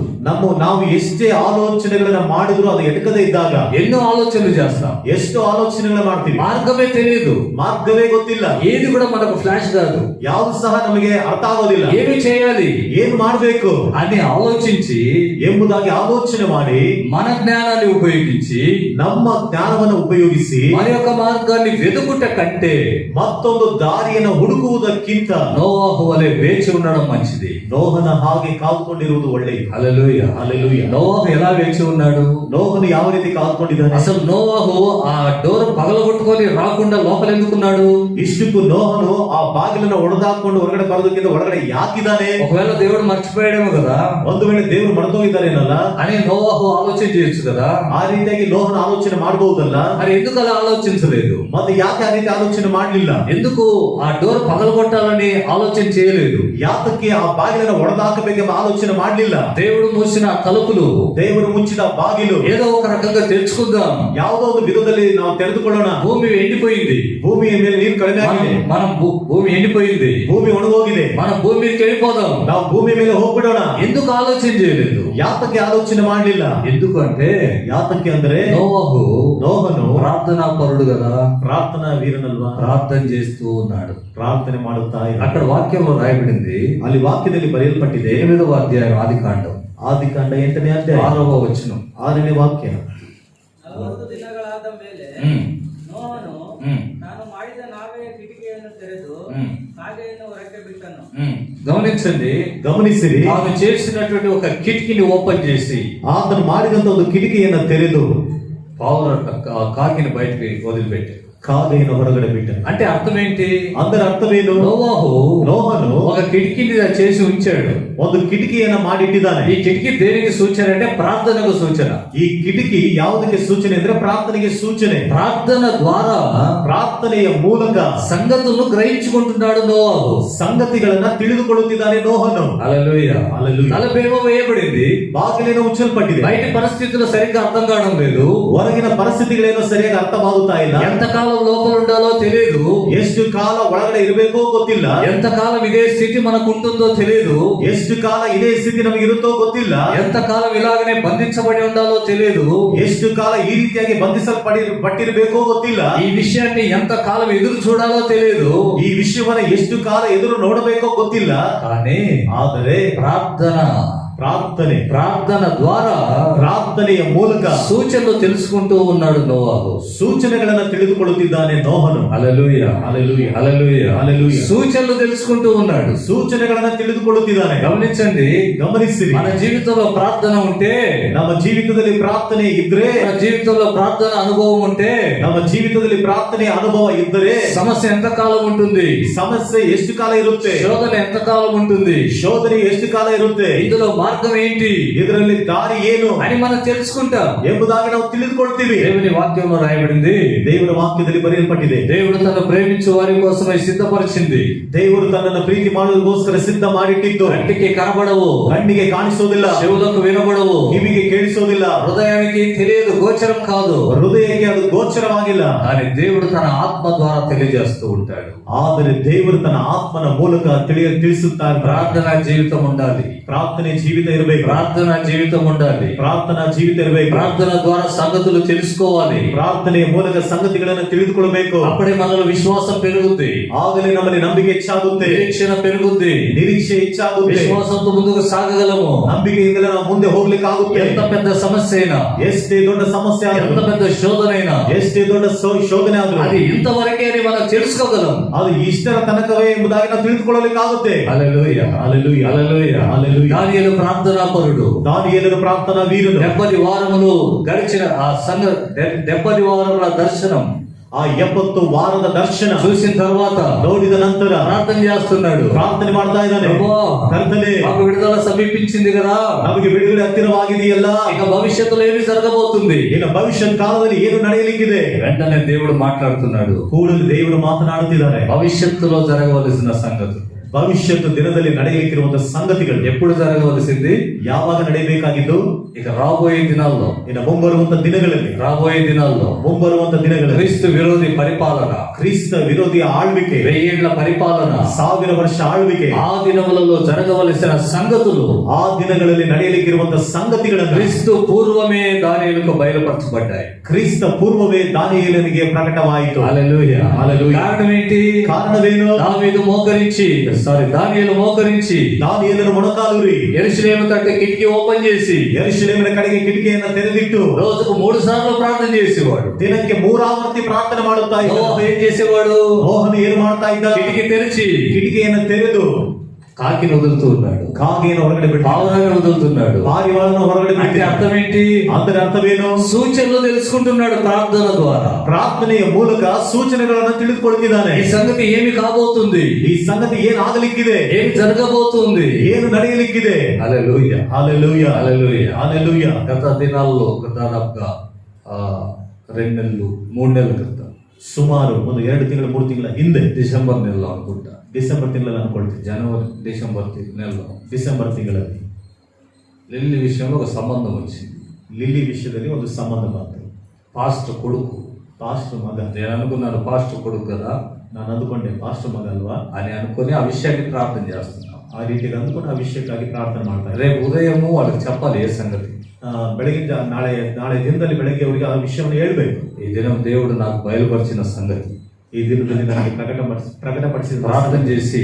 ನಾವು ಎಷ್ಟೇ ಆಲೋಚನೆಗಳನ್ನ ಮಾಡಿದ್ರು ಅದು ಎಟಕದೇ ಇದ್ದಾಗ ఎన్నో ఆలోచనలు చేస్తాం, ಎಷ್ಟು ಆಲೋಚನೆಗಳನ್ನ ಮಾಡ್ತೀವಿ, మార్గమే తెలియదు, ಮಾರ್ಗವೇ ಗೊತ್ತಿಲ್ಲ, ఏది కూడా మనకు ఫ్లాష్ కాదు, ಯಾವುದು ಸಹ ನಮಗೆ ಅರ್ಥ ಆಗೋದಿಲ್ಲ, ఏమి చేయాలి, ಏನ್ ಮಾಡ್ಬೇಕು అని ఆలోచించి ಎಂಬುದಾಗಿ ಆಲೋಚನೆ ಮಾಡಿ మన జ్ఞానాన్ని ఉపయోగించి ನಮ್ಮ ಜ್ಞಾನವನ್ನು ಉಪಯೋಗಿಸಿ మన యొక్క మార్గాన్ని వెతుకుట కంటే ಮತ್ತೊಂದು ದಾರಿಯನ್ನು ಹುಡುಕುವುದಕ್ಕಿಂತ నోవాహు వలె వేచి ఉండడం మంచిది. ನೋಹನ ಹಾಗೆ ಕಾದುಕೊಂಡಿರುವುದು ಒಳ್ಳೆಯದು. హల్లెలూయా. హల్లెలూయా. నోవాహు ఎలా వేచి ఉన్నాడు? ನೋಹನು ಯಾವ ರೀತಿ ಕಾದುಕೊಂಡಿದ್ದಾನೆ? అసలు నోవాహు ఆ డోర్ పగలగొట్టుకొని రాకుండా లోపల ఎందుకున్నాడు? ಇಷ್ಟಕ್ಕೂ ನೋಹನು ಆ ಬಾಗಿಲನ್ನು ಒಡೆದಾಕೊಂಡು ಹೊರಗಡೆ ಬರೋದಕ್ಕಿಂತ ಒಳಗಡೆ ಯಾಕಿದ್ದಾನೆ? ఒకవేళ దేవుడు మర్చిపోయాడేమో కదా ಒಂದು ವೇಳೆ ದೇವರು ಮರೆತೋಗಿದ್ದಾರೇನಲ್ಲ అని నోవాహు ఆలోచన చేయొచ్చు కదా. ಆ ರೀತಿಯಾಗಿ ನೋಹನ ಆಲೋಚನೆ ಮಾಡಬಹುದಲ್ಲ. మరి ఎందుకు అలా ఆలోచించలేదు? ಮತ್ತೆ ಯಾಕೆ ಆ ರೀತಿ ಆಲೋಚನೆ ಮಾಡಲಿಲ್ಲ? ఎందుకు ఆ డోర్ పగలగొట్టాలని ఆలోచన చేయలేదు? ಯಾತಕ್ಕೆ ಆ ಬಾಗಿಲನ್ನು ಒಡೆದಾಕಬೇಕೆಂಬ ಆಲೋಚನೆ ಮಾಡಲಿಲ್ಲ? దేవుడు మూసిన తలుపులు ದೇವರು ಮುಚ್ಚಿದ ಬಾಗಿಲು ఏదో ఒక రకంగా తెరుచుకుందాం, ಯಾವುದೋ ಒಂದು ವಿಧದಲ್ಲಿ ನಾವು ತೆರೆದುಕೊಳ್ಳೋಣ. భూమి ఎండిపోయింది, ಭೂಮಿಯ ಮೇಲೆ ನೀರು ಕಡಿಮೆ ಆಗಿದೆ, మనం భూమి ఎండిపోయింది, ಭೂಮಿ ಒಣಗೋಗಿದೆ, మనం భూమి మీదకి వెళ్ళిపోదాం. ನಾವು ಭೂಮಿ ಮೇಲೆ ಹೋಗ್ಬಿಡೋಣ. ఎందుకు ఆలోచన చేయలేదు? ಯಾತಕ್ಕೆ ಆಲೋಚನೆ ಮಾಡಲಿಲ್ಲ? ఎందుకంటే ಯಾತಕ್ಕೆ ಅಂದ್ರೆ ನೋಹನು ప్రార్థనా పరుడు కదా, ಪ್ರಾರ್ಥನಾ ವೀರನಲ್ವಾ? ప్రార్థన చేస్తూ ఉన్నాడు, ಪ್ರಾರ್ಥನೆ ಮಾಡುತ್ತಾ ಇದ್ದ. అక్కడ వాక్యంలో రాయబడింది, ಅಲ್ಲಿ ವಾಕ್ಯದಲ್ಲಿ ಬರೆಯಲ್ಪಟ್ಟಿದೆ, 8వ అధ్యాయం ఆదికాండం ಆದಿಕಾಂಡ 8ನೇ ಅಧ್ಯಾಯ 6వ వచనం. 6ನೇ ವಾಕ್ಯ. 40 ದಿನಗಳಾದ ಮೇಲೆ ఉమ్, ನೋಹನು ఉమ్, ತಾನು ಮಾಡಿದ ನಾವೆಯ ಕಿಟಿಕಿಯನ್ನು ತೆರೆದು ఉమ్, ಕಾಗೆಯನ್ನು ಹೊರಕ್ಕೆ ಬಿಟ್ಟನು. ఉమ్. గమనించండి, ಗಮನಿಸಿರಿ, తాను చేసినటువంటి ఒక కిటికీని ఓపెన్ చేసి ಆತನು ಮಾಡಿದಂತ ಒಂದು ಕಿಟಕಿಯನ್ನು ತೆರೆದು కాకిని బయటికి వదిలిపెట్టి ಕಾಗೆಯನ್ನು ಹೊರಗಡೆ ಬಿಟ್ಟನು. అంటే అర్థం ఏంటి? ಅದರ ಅರ್ಥವೇನು? ನೋಹನು ఒక కిటికీని చేసి ఉంచాడు, ಒಂದು ಕಿಟಕಿಯನ್ನ ಮಾಡಿಟ್ಟಿದ್ದಾನೆ. ఈ కిటికీ దేనికి సూచన అంటే ప్రార్థనకు సూచన. ಈ ಕಿಟಕಿ ಯಾವುದಕ್ಕೆ ಸೂಚನೆ ಅಂದ್ರೆ ಪ್ರಾರ್ಥನೆಗೆ ಸೂಚನೆ. ప్రార్థన ద్వారా ಪ್ರಾರ್ಥನೆಯ ಮೂಲಕ సంగతులను గ్రహించుకుంటున్నాడు నోవాహు, ಸಂಗತಿಗಳನ್ನ ತಿಳಿದುಕೊಳ್ಳುತ್ತಿದ್ದಾನೆ ನೋಹನು. హల్లెలూయా. హల్లెలూయా. తలపేమో వేయబడింది, ಬಾಗಿಲೇನೋ ಮುಚ್ಚಲ್ಪಟ್ಟಿದೆ, బయట పరిస్థితులు సరిగ్గా అర్థం కావడం లేదు, ಹೊರಗಿನ ಪರಿಸ್ಥಿತಿಗಳೇನೋ ಸರಿಯಾಗಿ ಅರ್ಥವಾಗುತ್ತಾ ಇಲ್ಲ, ఎంతకాలం లోపల ఉండాలో తెలియదు, ಎಷ್ಟು ಕಾಲ ಒಳಗಡೆ ಇರಬೇಕೋ ಗೊತ್ತಿಲ್ಲ, ఎంతకాలం ఇదే స్థితి మనకు ఉంటుందో తెలియదు, ಎಷ್ಟು ಕಾಲ ಇದೇ ಸ್ಥಿತಿ ನಮಗೆ ಇರುತ್ತೋ ಗೊತ್ತಿಲ್ಲ, ఎంతకాలం ఇలాగనే బంధించబడి ఉండాలో తెలియదు, ಎಷ್ಟು ಕಾಲ ಈ ರೀತಿಯಾಗಿ ಬಂಧಿಸಲ್ಪಟ್ಟಿರಬೇಕೋ ಗೊತ್ತಿಲ್ಲ, ఈ విషయాన్ని ఎంత కాలం ఎదురు చూడాలో తెలియదు, ಈ ವಿಷಯವನ್ನ ಎಷ್ಟು ಕಾಲ ಎದುರು ನೋಡಬೇಕೋ ಗೊತ್ತಿಲ್ಲ. కానీ ಆದರೆ ప్రార్థన ద్వారా ಪ್ರಾರ್ಥನೆಯ ಮೂಲಕ సూచనలు తెలుసుకుంటూ ఉన్నాడు నోవాహు, ಸೂಚನೆಗಳನ್ನ ತಿಳಿದುಕೊಳ್ಳುತ್ತಿದ್ದಾನೆ ನೋಹನು. హల్లెలూయా, హల్లెలూయా, హల్లెలూయా, హల్లెలూయా. సూచనలు తెలుసుకుంటూ ఉన్నాడు, ಸೂಚನೆಗಳನ್ನ ತಿಳಿದುಕೊಳ್ಳುತ್ತಿದ್ದಾನೆ. గమనించండి, ಗಮನಿಸಿರಿ, మన జీవితంలో ప్రార్థన ఉంటే, ನಮ್ಮ ಜೀವಿತದಲ್ಲಿ ಪ್ರಾರ್ಥನೆ ಇದ್ರೆ, మన జీవితంలో ప్రార్థన అనుభవం ఉంటే, ನಮ್ಮ ಜೀವಿತದಲ್ಲಿ ಪ್ರಾರ್ಥನೆಯ ಅನುಭವ ಇದ್ದರೆ సమస్య ఎంతకాలం ఉంటుంది, ಸಮಸ್ಯೆ ಎಷ್ಟು ಕಾಲ ಇರುತ್ತೆ, శోధన ఎంతకాలం ఉంటుంది, ಶೋಧನೆ ಎಷ್ಟು ಕಾಲ ಇರುತ್ತೆ, ఇందులో మార్గం ఏంటి, ಇದರಲ್ಲಿ ದಾರಿ ಏನು అని మనం తెలుసుకుంటాం ಎಂಬುದಾಗಿ ನಾವು ತಿಳಿದುಕೊಳ್ತೀವಿ. దేవుని వాక్యంలో రాయబడింది, ದೇವರ ವಾಕ್ಯದಲ್ಲಿ ಬರೆಯಲ್ಪಟ್ಟಿದೆ, దేవుడు తన ప్రేమించు వారి కోసమై సిద్ధపరిచింది, ದೇವರು ತನ್ನನ್ನು ಪ್ರೀತಿ ಮಾಡುವುದಕ್ಕೋಸ್ಕರ ಸಿದ್ಧ ಮಾಡಿಟ್ಟಿದ್ದು, కంటికి కనబడవు, ಕಣ್ಣಿಗೆ ಕಾಣಿಸೋದಿಲ್ಲ, చెవులకు వినబడవు, ಕಿವಿಗೆ ಕೇಳಿಸೋದಿಲ್ಲ, హృదయానికి తెలియదు, గోచరం కాదు, ಹೃದಯಕ್ಕೆ ಅದು ಗೋಚರವಾಗಿಲ್ಲ. కానీ దేవుడు తన ఆత్మ ద్వారా తెలియజేస్తూ ఉంటాడు. ಆದರೆ ದೇವರು ತನ್ನ ಆತ್ಮನ ಮೂಲಕ ತಿಳಿಸುತ್ತಾರೆ. ప్రార్థన జీవితం ఉండాలి, ಪ್ರಾರ್ಥನೆ ಜೀವಿತ ಇರಬೇಕು, ప్రార్థనా జీవితం ఉండాలి. ಪ್ರಾರ್ಥನಾ ಜೀವಿತ ಇರಬೇಕು, ప్రార్థన ద్వారా సంగతులు తెలుసుకోవాలి. ಪ್ರಾರ್ಥನೆಯ ಮೂಲಕ ಸಂಗತಿಗಳನ್ನು ತಿಳಿದುಕೊಳ್ಳಬೇಕು. అప్పుడే మనలో విశ్వాసం పెరుగుద్ది, ಆಗಲೇ ನಮ್ಮಲ್ಲಿ ನಂಬಿಕೆ ಹೆಚ್ಚಾಗುತ್ತೆ, నిరీక్షణ పెరుగుద్ది, ನಿರೀಕ್ಷೆ ಹೆಚ್ಚಾಗುತ್ತೆ, విశ్వాసంతో ముందుకు సాగగలము. ನಂಬಿಕೆಯಿಂದಲೇ ನಾವು ಮುಂದೆ ಹೋಗ್ಲಿಕ್ಕಾಗುತ್ತೆ. ఎంత పెద్ద సమస్య అయినా, ಎಷ್ಟೇ ದೊಡ್ಡ ಸಮಸ್ಯೆ ఎంత ಆದ್ರೂ, పెద్ద శోధనైనా ಎಷ್ಟೇ ದೊಡ್ಡ ಶೋಧನೆ ಆದ್ರೂ అది ఇంతవరకే అని మనం తెలుసుకోగలం. ಅದು ಇಷ್ಟರ ತನಕವೇ ಎಂಬುದಾಗಿ ನಾವು ತಿಳಿದುಕೊಳ್ಳಲಿಕ್ಕಾಗುತ್ತೆ. హల్లెలూయా, హల్లెలూయా, హల్లెలూయా. హల్లెలూయా. దానియేలు ప్రార్థనా పరుడు. దానియేలు ప్రార్థనా వీరుడు. 70 వారములు గడిచిన ఆ 70 వారముల దర్శనం, ಆ 70 ವಾರದ ದರ್ಶನ చూసిన తర్వాత ನೋಡಿದ ನಂತರ ప్రార్థన చేస్తున్నాడు. ಪ್ರಾರ್ಥನೆ ಮಾಡ್ತಾ ಇದ್ದಾನೆ, ప్రభువా, ಕರ್ತನೇ, మాకు విడుదల సమీపించింది కదా, ನಮಗೆ ಬಿಡುಗಡೆ ಹತ್ತಿರವಾಗಿದೆಯಲ್ಲ, ఇక భవిష్యత్తులో ఏమి జరగబోతుంది. ಈಗ ಭವಿಷ್ಯತ್ ಕಾಲದಲ್ಲಿ ಏನು ನಡೆಯಲಿಕ್ಕಿದೆ. వెంటనే దేవుడు మాట్లాడుతున్నాడు. ಕೂಡಲೇ ದೇವರು ಮಾತನಾಡುತ್ತಿದ್ದಾರೆ. భవిష్యత్తులో జరగవలసిన సంగతి, ಭವಿಷ್ಯತ್ ದಿನದಲ್ಲಿ ನಡೆಯಲಿಕ್ಕಿರುವಂತಹ ಸಂಗತಿಗಳು ఎప్పుడు జరగవలసింది, ಯಾವಾಗ ನಡೆಯಬೇಕಾಗಿದ್ದು, ఇక రాబోయే దినాల్లో, ಇನ್ನು ಮುಂಬರುವಂತ ದಿನಗಳಲ್ಲಿ, రాబోయే దినాల్లో ಮುಂಬರುವಂತ ದಿನಗಳಲ್ಲಿ క్రీస్తు విరోధి పరిపాలన, ಕ್ರಿಸ್ತ ವಿರೋಧಿಯ ಆಳ್ವಿಕೆ, 1000 ఏళ్ల పరిపాలన, 1000 ವರ್ಷ ಆಳ್ವಿಕೆ, ఆ దినములలో జరగవలసిన సంగతులు ಆ ದಿನಗಳಲ್ಲಿ ನಡೆಯಲಿಕ್ಕಿರುವಂತಹ ಸಂಗತಿಗಳನ್ನು క్రీస్తు పూర్వమే దానియేలుకు బయలుపరచబడ్డాయి. ಕ್ರಿಸ್ತ ಪೂರ್ವವೇ ದಾನಿಯೇಲನಿಗೆ ಪ್ರಕಟವಾಯಿತು. హల్లెలూయా, హల్లెలూయా. కారణం ఏంటి? ಕಾರಣವೇನು? దానియేలు మోకరించి ದಾನಿಯೇಲನು ಮೊಣಕಾಲೂರಿ యెరూషలేము తట్టు కిటికీ ఓపెన్ చేసి ಯೆರೂಷಲೇಮಿನ ಕಡೆಗೆ ಕಿಟಕಿಯನ್ನು ತೆರೆದಿಟ್ಟು రోజుకు 3 సార్లు ప్రార్థన చేసేవాడు. ದಿನಕ್ಕೆ 3 ಆವರ್ತಿ ಪ್ರಾರ್ಥನೆ ಮಾಡುತ್ತಾ ಇದ್ದ. నోవహు ఏం చేసేవాడు? ಮೋಹನ ಏನು ಮಾಡ್ತಾ ಇದ್ದ? కిటికీ తెరిచి ಕಿಟಕಿಯನ್ನು ತೆರೆದು కాకిని వదులుతూ ఉన్నాడు, ಕಾಗೆಯನ್ನು ಹೊರಗಡೆ ಬಿಟ್ಟು పావురాన్ని వదులుతున్నాడు. ಪಾರಿವಾಳವನ್ನು ಹೊರಗಡೆ అంటే ಬಿಟ್ಟು. అర్థం ఏంటి? ಅದರ ಅರ್ಥವೇನು? సూచనలు తెలుసుకుంటున్నాడు ప్రార్థన ద్వారా. ಪ್ರಾರ್ಥನೆಯ ಮೂಲಕ ಸೂಚನೆಗಳನ್ನು ತಿಳಿದುಕೊಳ್ಳುತ್ತಿದ್ದಾನೆ. ఈ సంగతి ఏమి కాబోతుంది, ಈ ಸಂಗತಿ ಏನಾಗಲಿಕ್ಕಿದೆ, ఏమి జరగబోతుంది, ಏನು ನಡೆಯಲಿಕ್ಕಿದೆ. హల్లెలూయా, హల్లెలూయా, హల్లెలూయా. హల్లెలూయా. గత దినాల్లో దాదాపుగా 2 నెలలు 3 నెలల క్రితం, ಸುಮಾರು 1-2 ತಿಂಗಳು 3 ತಿಂಗಳ ಹಿಂದೆ, డిసెంబర్ నెలలో అనుకుంటా, ಡಿಸೆಂಬರ್ ತಿಂಗಳಲ್ಲಿ ಅನ್ಕೊಳ್ತೀನಿ, జనవరి డిసెంబర్ నెలలో ಡಿಸೆಂಬರ್ ತಿಂಗಳಲ್ಲಿ లిల్లీ విషయంలో ఒక సంబంధం వచ్చింది. ಲಿಲ್ಲಿ ವಿಷಯದಲ್ಲಿ ಒಂದು ಸಂಬಂಧ ಬಂತು. పాస్టర్ కొడుకు, ಪಾಸ್ಟರ್ ಮಗ. నేను అనుకున్నాను పాస్టర్ కొడుకు కదా ನಾನು ಅಂದುಕೊಂಡೆ ಪಾಸ್ಟರ್ ಮಗ ಅಲ್ವಾ అని అనుకుని ఆ విషయాన్ని ప్రార్థన చేస్తున్నాం. ಆ ರೀತಿಗೆ ಅಂದುಕೊಂಡು ಆ ವಿಷಯಕ್ಕಾಗಿ ಪ್ರಾರ್ಥನೆ ಮಾಡ್ತಾ ಇದ್ದಾರೆ. రేపు ఉదయము వాళ్ళకి చెప్పాలి ఏ సంగతి. ಬೆಳಗಿನ ನಾಳೆ ದಿನದಲ್ಲಿ ಬೆಳಗ್ಗೆ ಅವರಿಗೆ ಆ ವಿಷಯವನ್ನು ಹೇಳ್ಬೇಕು. ఈ దినం దేవుడు నాకు బయలుపరిచిన సంగతి, ಈ ದಿನದಲ್ಲಿ ನನಗೆ ಪ್ರಕಟಪಡಿಸಿದ ప్రార్థన చేసి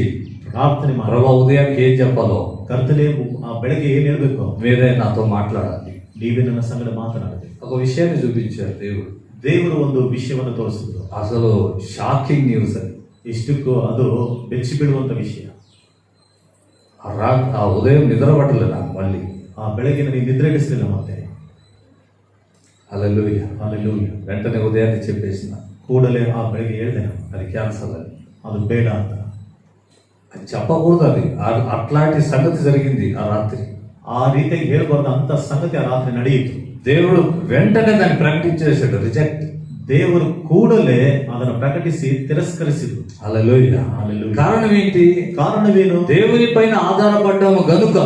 ಪ್ರಾರ್ಥನೆ ಮಾಡಿ, ప్రభు ఉదయానికి ఏం చెప్పాలో, ಕರ್ತನೇ ಆ ಬೆಳಗ್ಗೆ ಏನ್ ಹೇಳ್ಬೇಕು, మీరే నాతో మాట్లాడాలి. ನೀವೇ ನನ್ನ ಸಂಗಡ ಮಾತನಾಡಬೇಕು. ఒక విషయాన్ని చూపించారు దేవుడు. ದೇವರು ಒಂದು ವಿಷಯವನ್ನು ತೋರಿಸಿದ್ರು. అసలు షాకింగ్ న్యూస్ అది. ಇಷ್ಟಕ್ಕೂ ಅದು ಬೆಚ್ಚಿ ಬೀಳುವಂತ ವಿಷಯ. ఆ ఉదయం నిద్ర పట్టలేదు నాకు మళ్ళీ. ಆ ಬೆಳಗ್ಗೆ ನನಗೆ ನಿದ್ರೆಗಿಸಲಿಲ್ಲ ಮತ್ತೆ. హల్లెలూయా, ಹಲ್ಲೆಲೂಯಾ. వెంటనే ఉదయాన్ని చెప్పేసిన ಕೂಡಲೇ ಆ ಬೆಳಗ್ಗೆ ಹೇಳ್ದೆ ನಾನು, అది క్యాన్సల్ అని. ಅದು ಬೇಡ ಅಂತ. అది చెప్పకూడదు. అది అట్లాంటి సంగతి జరిగింది ఆ రాత్రి. ಆ ರೀತಿಯಾಗಿ ಹೇಳ್ಬಾರ್ದು ಅಂತ ಸಂಗತಿ ಆ ರಾತ್ರಿ ನಡೆಯಿತು. దేవుడు వెంటనే దాన్ని ప్రకటించేసాడు, రిజెక్ట్. ದೇವರು ಕೂಡಲೇ ಅದನ್ನು ಪ್ರಕಟಿಸಿ ತಿರಸ್ಕರಿಸಿದ್ರು. హల్లెలూయా, హల్లెలూయా. కారణం ఏంటి? ಕಾರಣವೇನು? దేవుని పైన ఆధారపడ్డాము గనుక,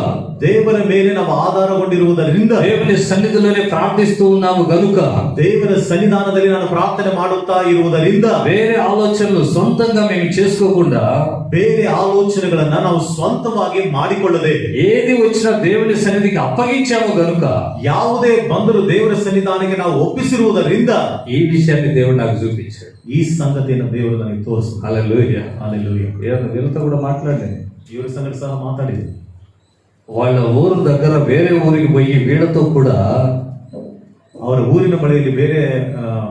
ದೇವರ ಮೇಲೆ ನಾವು ಆಧಾರಗೊಂಡಿರುವುದರಿಂದ, దేవుని సన్నిధిలోనే ప్రార్థిస్తూ ఉన్నాము గనుక, ದೇವರ ಸನ್ನಿಧಾನದಲ್ಲಿ ನಾನು ಪ್ರಾರ್ಥನೆ ಮಾಡುತ್ತಾ ಇರುವುದರಿಂದ వేరే ఆలోచనలు సొంతంగా మేము చేసుకోకుండా, ಬೇರೆ ಆಲೋಚನೆಗಳನ್ನ ನಾವು ಸ್ವಂತವಾಗಿ ಮಾಡಿಕೊಳ್ಳದೆ, ఏది వచ్చినా దేవుని సన్నిధికి అప్పగించాము గనుక, ಯಾವುದೇ ಬಂದರೂ ದೇವರ ಸನ್ನಿಧಾನಕ್ಕೆ ನಾವು ಒಪ್ಪಿಸಿರುವುದರಿಂದ ఈ విషయాన్ని దేవుడు నాకు చూపించాడు. ಈ ಸಂಗತಿಯನ್ನು ದೇವರು ನನಗೆ ತೋರಿಸಿದ. హల్లెలూయా, హల్లెలూయా. వీళ్ళతో కూడా మాట్లాడాను. ಇವರ ಸಂಗಡ ಸಹ ಮಾತಾಡಿದೆ. వాళ్ళ ఊరు దగ్గర వేరే ఊరికి పోయి వీళ్ళతో కూడా, ಅವರ ಊರಿನ ಬಳಿಯಲ್ಲಿ ಬೇರೆ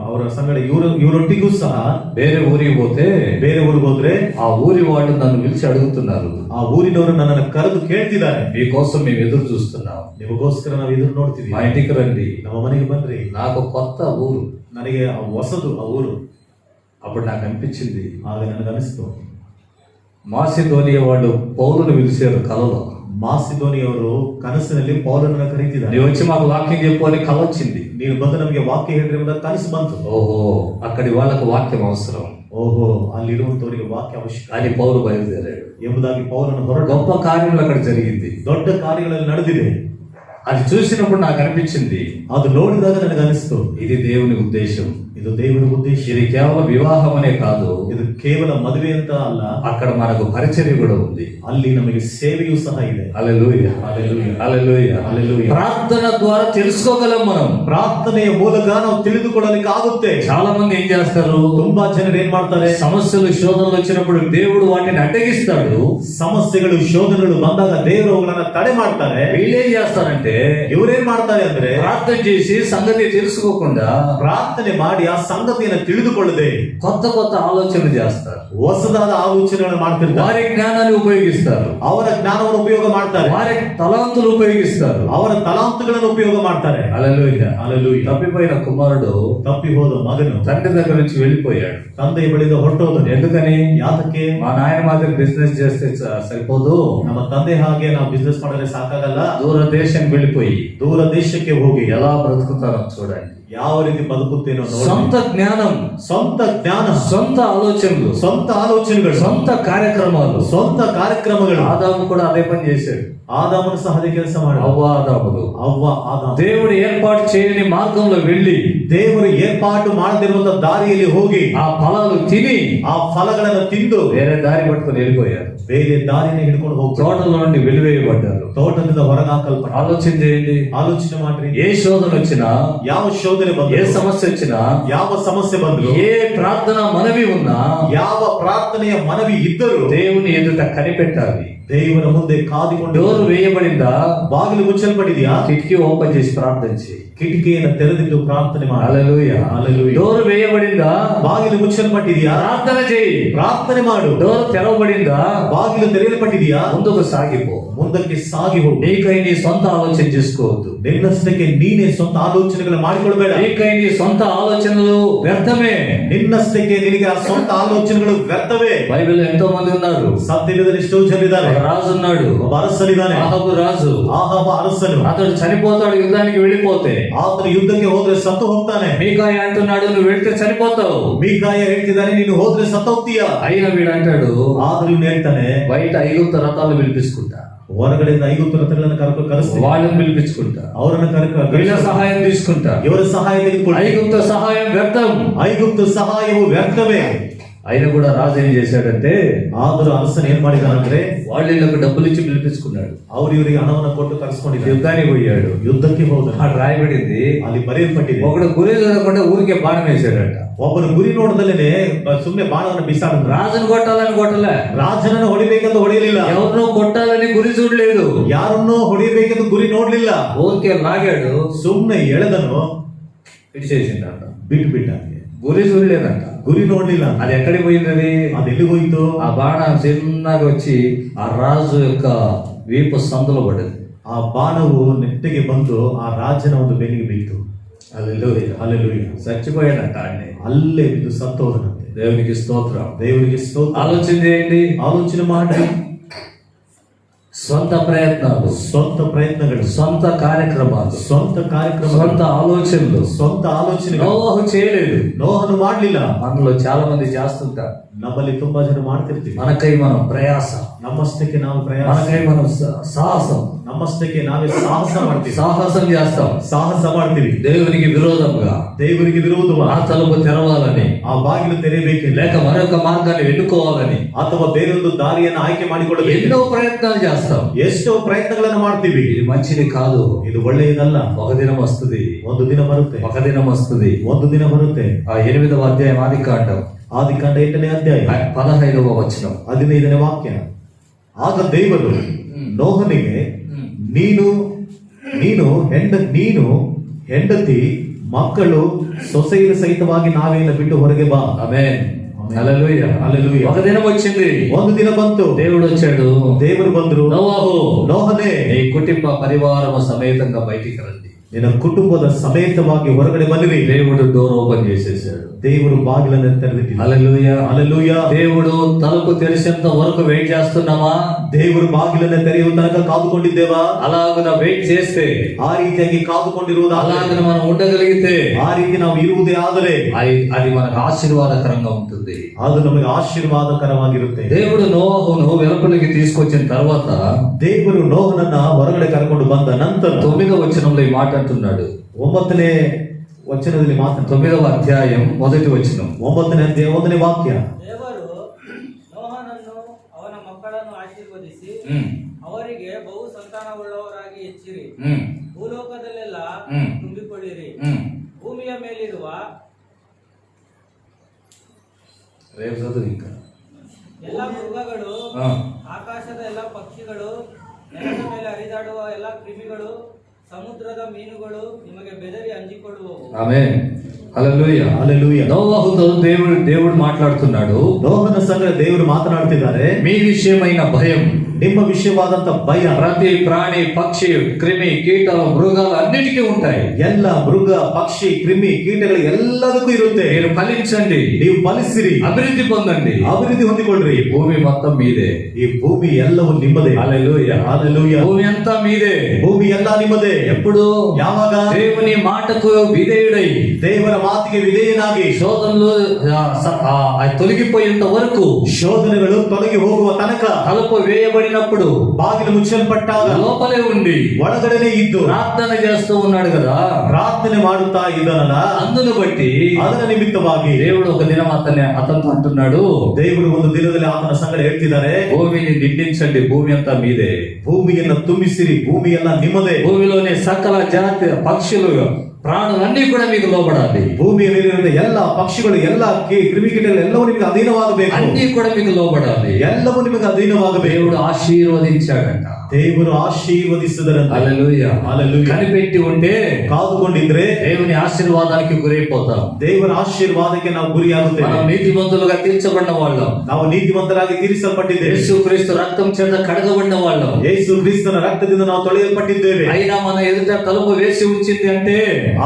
ಅವರ ಸಂಗಡ ಇವರೊಟ್ಟಿಗೂ ಸಹ వేరే ఊరికి పోతే ಬೇರೆ ಊರಿಗೆ ಹೋದ್ರೆ ఆ ఊరి వాళ్ళు నన్ను పిలిచి అడుగుతున్నారు, ಆ ಊರಿನವರು ನನ್ನನ್ನು ಕರೆದು ಕೇಳ್ತಿದ್ದಾರೆ, మీకోసం మేము ఎదురు చూస్తున్నాం, ನಿಮಗೋಸ್ಕರ ನಾವು ಎದುರು ನೋಡ್ತಿದ್ದೀವಿ, మా ఇంటికి రండి, ನಮ್ಮ ಮನೆಗೆ ಬನ್ರಿ. నాకు కొత్త ఊరు. ನನಗೆ ಹೊಸದು ಆ ಊರು. అప్పుడు నాకు అనిపించింది, ಆಗ ನನಗನಿಸ್ತು, మాసిదోనియా వాళ్ళు పౌలును పిలిచారు కలలో. ಮಾಸಿದೋನಿಯವರು ಕನಸಿನಲ್ಲಿ ಪೌಲನನ್ನು ಕರೀತಿದ್ದಾರೆ. నీవు వచ్చి మాకు వాక్యం చెప్పు అని కల వచ్చింది. ನೀನು ಬಂದು ನಮಗೆ ವಾಕ್ಯ ಹೇಳ್ರಿ ಎಂಬ ಕನಸು ಬಂತು. ఓహో, అక్కడి వాళ్ళకు వాక్యం అవసరం ಓಹೋ, ಅಲ್ಲಿರುವಂತವರಿಗೆ ವಾಕ್ಯ ಅವಶ್ಯಕ అని పౌలు బయలుదేరాడు. ಎಂಬುದಾಗಿ ಪೌಲನು ಹೊರಟ. గొప్ప కార్యములు అక్కడ జరిగింది. ದೊಡ್ಡ ಕಾರ್ಯಗಳಲ್ಲಿ ನಡೆದಿದೆ. అది చూసినప్పుడు నాకు అనిపించింది, ಅದು ನೋಡಿದಾಗ ನನಗೆ ಅನಿಸ್ತು, ఇది దేవుని ఉద్దేశం. ಇದು ದೇವರ ಉದ್ದೇಶ. ఇది కేవలం వివాహం అనే కాదు, ಇದು ಕೇವಲ ಮದುವೆ ಅಂತ ಅಲ್ಲ, అక్కడ మనకు పరిచర్య కూడా ఉంది. ಅಲ್ಲಿ ನಮಗೆ ಸೇವೆಯೂ ಸಹ ಇದೆ. హల్లెలూయా, హల్లెలూయా, హల్లెలూయా, హల్లెలూయా. ప్రార్థన ద్వారా తెలుసుకోగలం మనం. ಪ್ರಾರ್ಥನೆಯ ಮೂಲಕ ನಾವು ತಿಳಿದುಕೊಳ್ಳಲಿಕ್ಕೆ ಆಗುತ್ತೆ. చాలా మంది ఏం చేస్తారు, ತುಂಬಾ ಜನರು ಏನ್ ಮಾಡ್ತಾರೆ, సమస్యలు శోధనలు వచ్చినప్పుడు దేవుడు వాటిని అడ్డగిస్తాడు. ಸಮಸ್ಯೆಗಳು ಶೋಧನೆಗಳು ಬಂದಾಗ ದೇವರು ಅವುಗಳನ್ನ ತಡೆ ಮಾಡ್ತಾರೆ. వీళ్ళు ఏం చేస్తారంటే ಇವರೇನ್ ಮಾಡ್ತಾರೆ ಅಂದ್ರೆ ప్రార్థన చేసి సంగతి తెలుసుకోకుండా ಪ್ರಾರ್ಥನೆ ಮಾಡಿ ಆ ಸಂಗತಿಯನ್ನು ತಿಳಿದುಕೊಳ್ಳದೆ కొత్త కొత్త ఆలోచనలు చేస్తారు. ಹೊಸದಾದ ಆಲೋಚನೆಗಳನ್ನು ಮಾಡ್ತಿರ್ತಾರೆ. వారి జ్ఞానాన్ని ఉపయోగిస్తారు, ಅವರ ಜ್ಞಾನವನ್ನು ಉಪಯೋಗ ಮಾಡ್ತಾರೆ, వారి తలాంతులు ఉపయోగిస్తారు. ಅವರ ತಲಾಂತುಗಳನ್ನು ಉಪಯೋಗ ಮಾಡ್ತಾರೆ. హల్లెలూయా. హల్లెలూయా. తప్పిపోయిన కుమారుడు ತಪ್ಪಿ ಹೋದ ಮಗನು తండ్రి దగ్గర నుంచి వెళ్ళిపోయాడు. ತಂದೆಯ ಬಳಿದ ಹೊರಟೋದನು. ఎందుకని? ಯಾತಕ್ಕೆ? మా నాయన మాదిరి బిజినెస్ చేస్తే సరిపోదు, ನಮ್ಮ ತಂದೆ ಹಾಗೆ ನಾವು ಬಿಸ್ನೆಸ್ ಮಾಡಿದ್ರೆ ಸಾಕಾಗಲ್ಲ, దూర దేశం వెళ్ళిపోయి ದೂರ ದೇಶಕ್ಕೆ ಹೋಗಿ ఎలా బ్రతుకుతారో చూడండి. ಯಾವ ರೀತಿ ಬದುಕುತ್ತೇನೋ ನೋಡಿ. సొంత జ్ఞానం, ಸ್ವಂತ ಜ್ಞಾನ, సొంత ఆలోచనలు, ಸ್ವಂತ ಆಲೋಚನೆಗಳು, సొంత కార్యక్రమాలు. ಸ್ವಂತ ಕಾರ್ಯಕ್ರಮಗಳು. ఆదాము కూడా అదే పని చేశాడు. ఆదామును సಹ అదే ಕೆಲಸ ಮಾಡಿದ. అవ్వ ఆదాములు ಆದಾಮ దేవుడు ఏర్పాటు చేయని మార్గంలో వెళ్ళి ದೇವರು ಏರ್ಪಾಟು ಮಾಡದಿರುವಂತ ದಾರಿಯಲ್ಲಿ ಹೋಗಿ ఆ ఫలాలు తిని ಆ ಫಲಗಳನ್ನು ತಿಂದು వేరే దారి పట్టుకొని వెళ్ళిపోయారు. ಬೇರೆ ದಾರಿನೇ ಹಿಡ್ಕೊಂಡು ಹೋಗ್ತಾರೆ. తోటలో నుండి వెలివేయబడ్డారు. ತೋಟದಿಂದ ಹೊರಗಾಕಲ್ಪಟ್ಟ. ఆలోచన చేయండి, ಆಲೋಚನೆ ಮಾಡ್ರಿ. ఏ శోధన వచ్చినా, ಯಾವ ಶೋಧನೆ ఏ ಬಂದ್ರು, సమస్య వచ్చినా, ಯಾವ ಸಮಸ್ಯೆ ಬಂದ್ರು, ఏ ప్రార్థన మనవి ఉన్నా ಯಾವ ಪ್ರಾರ್ಥನೆಯ ಮನವಿ ಇದ್ದರೂ దేవుని ఎదుట కనిపెట్టాలి. ದೇವರ ಮುಂದೆ ಕಾದಿಕೊಂಡು. డోరు వేయబడిందా, ಬಾಗಿಲು ಮುಚ್ಚಲ್ಪಟ್ಟಿದೆಯಾ, కిటికీ ఓపెన్ చేసి ప్రార్థన చేయి. ಕಿಟಕಿಯನ್ನು ತೆರೆದಿಟ್ಟು ಪ್ರಾರ್ಥನೆ ಮಾಡಿ. హల్లెలూయా, హల్లెలూయా. డోరు వేయబడిందా, ಬಾಗಿಲು ಮುಚ್ಚಲ್ಪಟ್ಟಿದೆಯಾ, ప్రార్థన చేయి. ಪ್ರಾರ್ಥನೆ ಮಾಡು. డోరు తెరవబడిందా, ಬಾಗಿಲು ತೆರೆಯಲ್ಪಟ್ಟಿದೆಯಾ, ముందుకు సాగిపో. ಮುಂದಕ್ಕೆ ಸಾಗಿ ಹೋಗು. నీకై నీ సొంత ఆలోచన చేసుకోవద్దు. ನಿನ್ನಷ್ಟಕ್ಕೆ ನೀನೇ ಸ್ವಂತ ಆಲೋಚನೆಗಳು ಮಾಡಿಕೊಳ್ಬೇಡ. నీకై నీ సొంత ఆలోచనలు వ్యర్థమే. ನಿನ್ನಷ್ಟಕ್ಕೆ ನಿನಗೆ ಆ ಸ್ವಂತ ಆಲೋಚನೆಗಳು ವ್ಯರ್ಥವೇ. బైబిల్ ఎంతో మంది ఉన్నారు. ಸತ್ಯವೇದದಲ್ಲಿ ಎಷ್ಟೋ ಜನರಿದ್ದಾರೆ. ఒక రాజు ఉన్నాడు, ಒಬ್ಬ ಅರಸನಿದ್ದಾನೆ. ఆహాబు రాజు. ಆಹಾಬ ಅರಸನು. అతడు చనిపోతాడు యుద్ధానికి వెళ్ళిపోతే. ಆತನು ಯುದ್ಧಕ್ಕೆ ಹೋದ್ರೆ ಸತ್ತು ಹೋಗ್ತಾನೆ. మీకాయ అంటున్నాడు, నువ్వు వెళ్తే చనిపోతావు. ಮೀಕಾಯ ಹೇಳ್ತಿದ್ದಾನೆ, ನೀನು ಹೋದ್ರೆ ಸತ್ತು ಹೋಗ್ತೀಯ. అయినా వీడు అంటాడు, ಆದ್ರೂ ಇವನು ಹೇಳ್ತಾನೆ, బయట ఐగుప్తు రథాలు పిలిపించుకుంటా, ಹೊರಗಡೆಯಿಂದ 5 ರಥಗಳನ್ನು ಕರೆಸ್ತೀನಿ, వాళ్ళని పిలిపించుకుంటా, ಅವರನ್ನು వీళ్ళ సహాయం తీసుకుంటా. ಇವರ ಸಹಾಯ ತೆಗೆದುಕೊಳ್ಳಿ. ఐగుప్తు సహాయం వ్యర్థం. ಐಗುಪ್ತ ಸಹಾಯವು ವ್ಯರ್ಥವೇ. అయినా కూడా రాజు ఏం చేశాడంటే, ಆದರೂ ಅರಸನು ಏನ್ ಮಾಡಿದಾನಂದ್ರೆ వాళ్ళకు డబ్బులు ఇచ్చి పిలిపించుకున్నాడు. ಅವ್ರು ಇವರಿಗೆ ಹಣವನ್ನು ಕೊಟ್ಟು ಕರೆಸ್ಕೊಂಡಿದ್ದಾರೆ. యుద్ధానికి పోయాడు. ಯುದ್ಧಕ್ಕೆ ಹೋದ. అక్కడ రాయబడింది, ಅಲ್ಲಿ ಬರೆಯಲ್ಪಟ್ಟಿದೆ, ఒకడు గురి చూడకుండా ఊరికే బాణం వేసాడట. ಒಬ್ಬರು ಗುರಿ ನೋಡದಲ್ಲೇ ಸುಮ್ಮನೆ ಬಾಣವನ್ನು ಬಿಸಾಡಿದ್ರು. రాజును కొట్టాలని కొట్టలే, ರಾಜನನ್ನು ಹೊಡಿಬೇಕೆಂದು ಹೊಡೆಯಲಿಲ್ಲ, ఎవరినో కొట్టాలని గురి చూడలేదు, ಯಾರನ್ನೋ ಹೊಡೆಯಬೇಕೆಂದು ಗುರಿ ನೋಡ್ಲಿಲ್ಲ. ఊరికే లాగాడు, ಸುಮ್ಮನೆ ಎಳೆದನು, ఇడిచేసిండట. ಬಿಟ್ಟ. గురి చూడలేదంట, ಗುರಿ ನೋಡ್ಲಿಲ್ಲ. అది ఎక్కడికి పోయింది? అది ಎಲ್ಲಿಗೆ ಹೋಯ್ತು? ఆ బాణం చిన్నగా వచ్చి ఆ రాజు యొక్క వీపు సందులో పడింది. ಆ ಬಾಣವು ನೆಟ್ಟಿಗೆ ಬಂದು ಆ ರಾಜನ ಒಂದು ಬೆನ್ನಿಗೆ ಬಿತ್ತು. హల్లెలూయా, ಹಲ್ಲೆಲೂಯಾ. చచ్చిపోయాడంట ఆయన్ని. ಅಲ್ಲೇ ಬಿದ್ದು ಸತ್ತೋದನಂತೆ. దేవునికి స్తోత్రం. ದೇವರಿಗೆ ಸ್ತೋತ್ರ. ఆలోచన చేయండి, ಆಲೋಚನೆ ಮಾಡ್ರಿ. స్వంత ప్రయత్నాలు, ಸ್ವಂತ ಪ್ರಯತ್ನಗಳು, సొంత కార్యక్రమాలు, ಸ್ವಂತ ಕಾರ್ಯಕ್ರಮ, సొంత ఆలోచనలు ಸ್ವಂತ ಆಲೋಚನೆಗಳು నోవహు చేయలేదు. ನೋಹನು ಮಾಡ್ಲಿಲ್ಲ. మనలో చాలా మంది చేస్తుంటారు. ನಮ್ಮಲ್ಲಿ ತುಂಬಾ ಜನ ಮಾಡ್ತಿರ್ತೀವಿ. మనకై మనం ప్రయాస, ನಮ್ಮಷ್ಟಕ್ಕೆ ನಾವು ಪ್ರಯಾಸ, మనకై మనం సాహసం, ನಮ್ಮಷ್ಟಕ್ಕೆ ನಾವೇ ಸಾಹಸ ಮಾಡ್ತೀವಿ. సాహసం చేస్తాం. ಸಾಹಸ ಮಾಡ್ತೀವಿ. దేవునికి విరోధంగా ದೇವರಿಗೆ ವಿರೋಧವ ఆ తలుపు తెరవాలని, ಆ ಬಾಗಿಲು ತೆರೆಯಬೇಕಿಲ್ಲ, లేక మరొక మార్గాన్ని ఎన్నుకోవాలని ಅಥವಾ ಬೇರೊಂದು ದಾರಿಯನ್ನು ಆಯ್ಕೆ ಮಾಡಿಕೊಳ್ಳಬೇಕು. ఎన్నో ప్రయత్నాలు చేస్తాం. ಎಷ್ಟೋ ಪ್ರಯತ್ನಗಳನ್ನು ಮಾಡ್ತೀವಿ. ఇది మంచిది కాదు. ಇದು ಒಳ್ಳೆಯದಲ್ಲ. ఒక దినం వస్తుంది, ಒಂದು ದಿನ ಬರುತ್ತೆ, ఒక దినం వస్తుంది. ಒಂದು ದಿನ ಬರುತ್ತೆ. ఆ 8వ అధ్యాయం ఆదికాండం ಆದಿಕಾಂಡ 8ನೇ ಅಧ್ಯಾಯ 15వ వచనం. 15ನೇ ವಾಕ್ಯ. ಆಗ ದೇವರು ನೋಹನಿಗೆ, ನೀನು ಹೆಂಡತಿ ಮಕ್ಕಳು ಸೊಸೆಯರು ಸಹಿತವಾಗಿ ನಾವೇನ ಬಿಟ್ಟು ಹೊರಗೆ ಬಾ. ఆమేన్, హల్లెలూయా, హల్లెలూయా. ఒక దినం వచ్చింది, ಒಂದು ದಿನ ಬಂತು, దేవుడు వచ్చాడు. ದೇವರು ಬಂದ್ರು, నోవహు, ನೋಹನೇ నీ కుటుంబ పరివారము సమేతంగా బయటికి రండి. ನಿನ್ನ ಕುಟುಂಬದ ಸಮೇತವಾಗಿ ಹೊರಗಡೆ ಬಂದಿರಿ. దేవుడు డోర్ ఓపెన్ చేసేసాడు. ದೇವರು ಬಾಗಿಲನ್ನು ತೆರೆದಿಟ್ಟಿಲ್ಲ. హల్లెలూయా, హల్లెలూయా. దేవుడు తలుపు తెరిచేంత వరకు వెయిట్ చేస్తున్నామా? ದೇವರು ಬಾಗಿಲನ್ನು ತೆರೆಯುವ ತನಕ ಕಾದುಕೊಂಡಿದ್ದೇವಾ? అలాగున వెయిట్ చేస్తే, ಆ ರೀತಿಯಾಗಿ ಕಾದುಕೊಂಡಿರುವುದಾದರೆ, అలాగున మనం ఉండగలిగితే, ಆ ರೀತಿ ನಾವು ಇರುವುದೇ ಆದರೆ అది మనకు ఆశీర్వాదకరంగా ఉంటుంది. ಅದು ನಮಗೆ ಆಶೀರ್ವಾದಕರವಾಗಿರುತ್ತೆ. దేవుడు నోవహును వెలుపలికి తీసుకొచ్చిన తర్వాత ದೇವರು ನೋಹನನ್ನ ಹೊರಗಡೆ ಕರ್ಕೊಂಡು ಬಂದ ನಂತರ 9వ వచనంలో ఈ మాట అంటున్నాడు. 9ನೇ ವಚನದಲ್ಲಿ ಮಾತ್ರ 9వ అధ్యాయం 1వ వచనం. 9ನೇ ವಾಕ್ಯ. ದೇವರು ನೋಹನನ್ನು ಅವನ ಮಕ್ಕಳನ್ನು ಆಶೀರ್ವದಿಸಿ ಅವರಿಗೆ ಬಹು ಸಂತಾನವುಳ್ಳವರಾಗಿ ಹೆಚ್ಚಿರಿ, ಭೂಲೋಕದಲ್ಲೆಲ್ಲ ತುಂಬಿಕೊಳ್ಳಿರಿ, ಭೂಮಿಯ ಮೇಲಿರುವ రేపు చదువు ఇంకా. ಎಲ್ಲ ಮೃಗಗಳು, ಆಕಾಶದ ಎಲ್ಲ ಪಕ್ಷಿಗಳು, ನೆಲದ ಮೇಲೆ ಹರಿದಾಡುವ ಎಲ್ಲ ಕ್ರಿಮಿಗಳು, ಸಮುದ್ರದ ಮೀನುಗಳು ನಿಮಗೆ ಬೆದರಿ ಅಂಜಿಕೊಳ್ಳುವವು. ఆమేన్. హల్లెలూయా. హల్లెలూయా. నోవహుతో దేవుడు మాట్లాడుతున్నాడు. ನೋಹನ ಸಂಗಡ ದೇವರು ಮಾತನಾಡ್ತಿದ್ದಾರೆ. మీ విషయమైన భయం, ನಿಮ್ಮ ವಿಷಯವಾದಂತ ಭಯ ప్రతి ప్రాణి, పక్షి, క్రిమి, కీటలు, మృగాలు అన్నిటికీ ఉంటాయి. ಎಲ್ಲ ಮೃಗ, ಪಕ್ಷಿ, ಕ್ರಿಮಿ, ಕೀಟಗಳು ಎಲ್ಲದಕ್ಕೂ ಇರುತ್ತೆ. మీరు ఫలించండి, ನೀವು ಫಲಿಸಿರಿ, అభివృద్ధి పొందండి. ಅಭಿವೃದ್ಧಿ ಹೊಂದಿಕೊಳ್ಳ್ರಿ. ఈ భూమి మొత్తం మీదే. ಈ ಭೂಮಿ ಎಲ್ಲವೂ ನಿಮ್ಮದೇ. హల్లెలూయా. హల్లెలూయా. భూమి అంతా మీదే. ಭೂಮಿ ಎಲ್ಲ ನಿಮ್ಮದೇ. ఎప్పుడు? ಯಾವಾಗ? దేవుని మాటకు విధేయుడై, ದೇವರ ಮಾತಿಗೆ ವಿಧೇಯನಾಗಿ, శోధనలు తొలగిపోయేంత వరకు, ಶೋಧನೆಗಳು ತೊಲಗಿ ಹೋಗುವ ತನಕ, తలుపు వేయబడినప్పుడు ಬಾಗಿಲು ಮುಚ್ಚಲ್ಪಟ್ಟಾಗ లోపలే ఉండి ಒಳಗಡೆನೆ ಇದ್ದು ప్రార్థన చేస్తూ ఉన్నాడు కదా, ಪ್ರಾರ್ಥನೆ ಮಾಡುತ್ತಾ ಇದ್ದನಲ್ಲ. అందును బట్టి ಅದರ ನಿಮಿತ್ತವಾಗಿ దేవుడు ఒక దినం అతనితో అంటున్నాడు, ದೇವರು ಒಂದು ದಿನದಲ್ಲಿ ಆತನ ಸಂಗಡ ಹೇಳ್ತಿದ್ದಾರೆ, భూమిని నిండించండి, భూమి అంతా మీదే. ಭೂಮಿಯನ್ನ ತುಂಬಿಸಿರಿ, ಭೂಮಿ ಎಲ್ಲ ನಿಮ್ಮದೇ. భూమిలోని సకల జాతి పక్షులు, ప్రాణులన్నీ కూడా మీకు లోబడాలి. ಭೂಮಿಯ ಮೇಲಿರುವ ಎಲ್ಲ ಪಕ್ಷಿಗಳು, ಎಲ್ಲ ಕ್ರಿಮಿಕೀಟಗಳು ಎಲ್ಲವೂ ನಿಮಗೆ ಅಧೀನವಾಗಬೇಕು. అన్ని కూడా మీకు లోబడాలి. ಎಲ್ಲವೂ ನಿಮಗೆ ಅಧೀನವಾಗಬೇಕು. దేవుడు ఆశీర్వదించాడంట. ದೇವರು ಆಶೀರ್ವದಿಸಿದರಂತೆ. హల్లెలూయా. హల్లెలూయా. కనిపెట్టి ఉంటే, ಕಾದುಕೊಂಡಿದ್ರೆ దేవుని ఆశీర్వాదానికి గురైపోతాం. ದೇವರ ಆಶೀರ್ವಾದಕ್ಕೆ ನಾವು మనం ಗುರಿಯಾಗುತ್ತೇವೆ. నీతిమంతులుగా తీర్చబడిన వాళ్ళం. ನಾವು ನೀತಿವಂತರಾಗಿ ತೀರಿಸಲ್ಪಟ್ಟಿದ್ದೇವೆ. యేసు క్రీస్తు రక్తం చేత కడగబడిన వాళ్ళం. ಯೇಸು ಕ್ರಿಸ್ತನ ರಕ್ತದಿಂದ ನಾವು ತೊಳೆಯಲ್ಪಟ್ಟಿದ್ದೇವೆ. అయినా మన ఎదుట తలుపు వేసి ఉంచింది అంటే,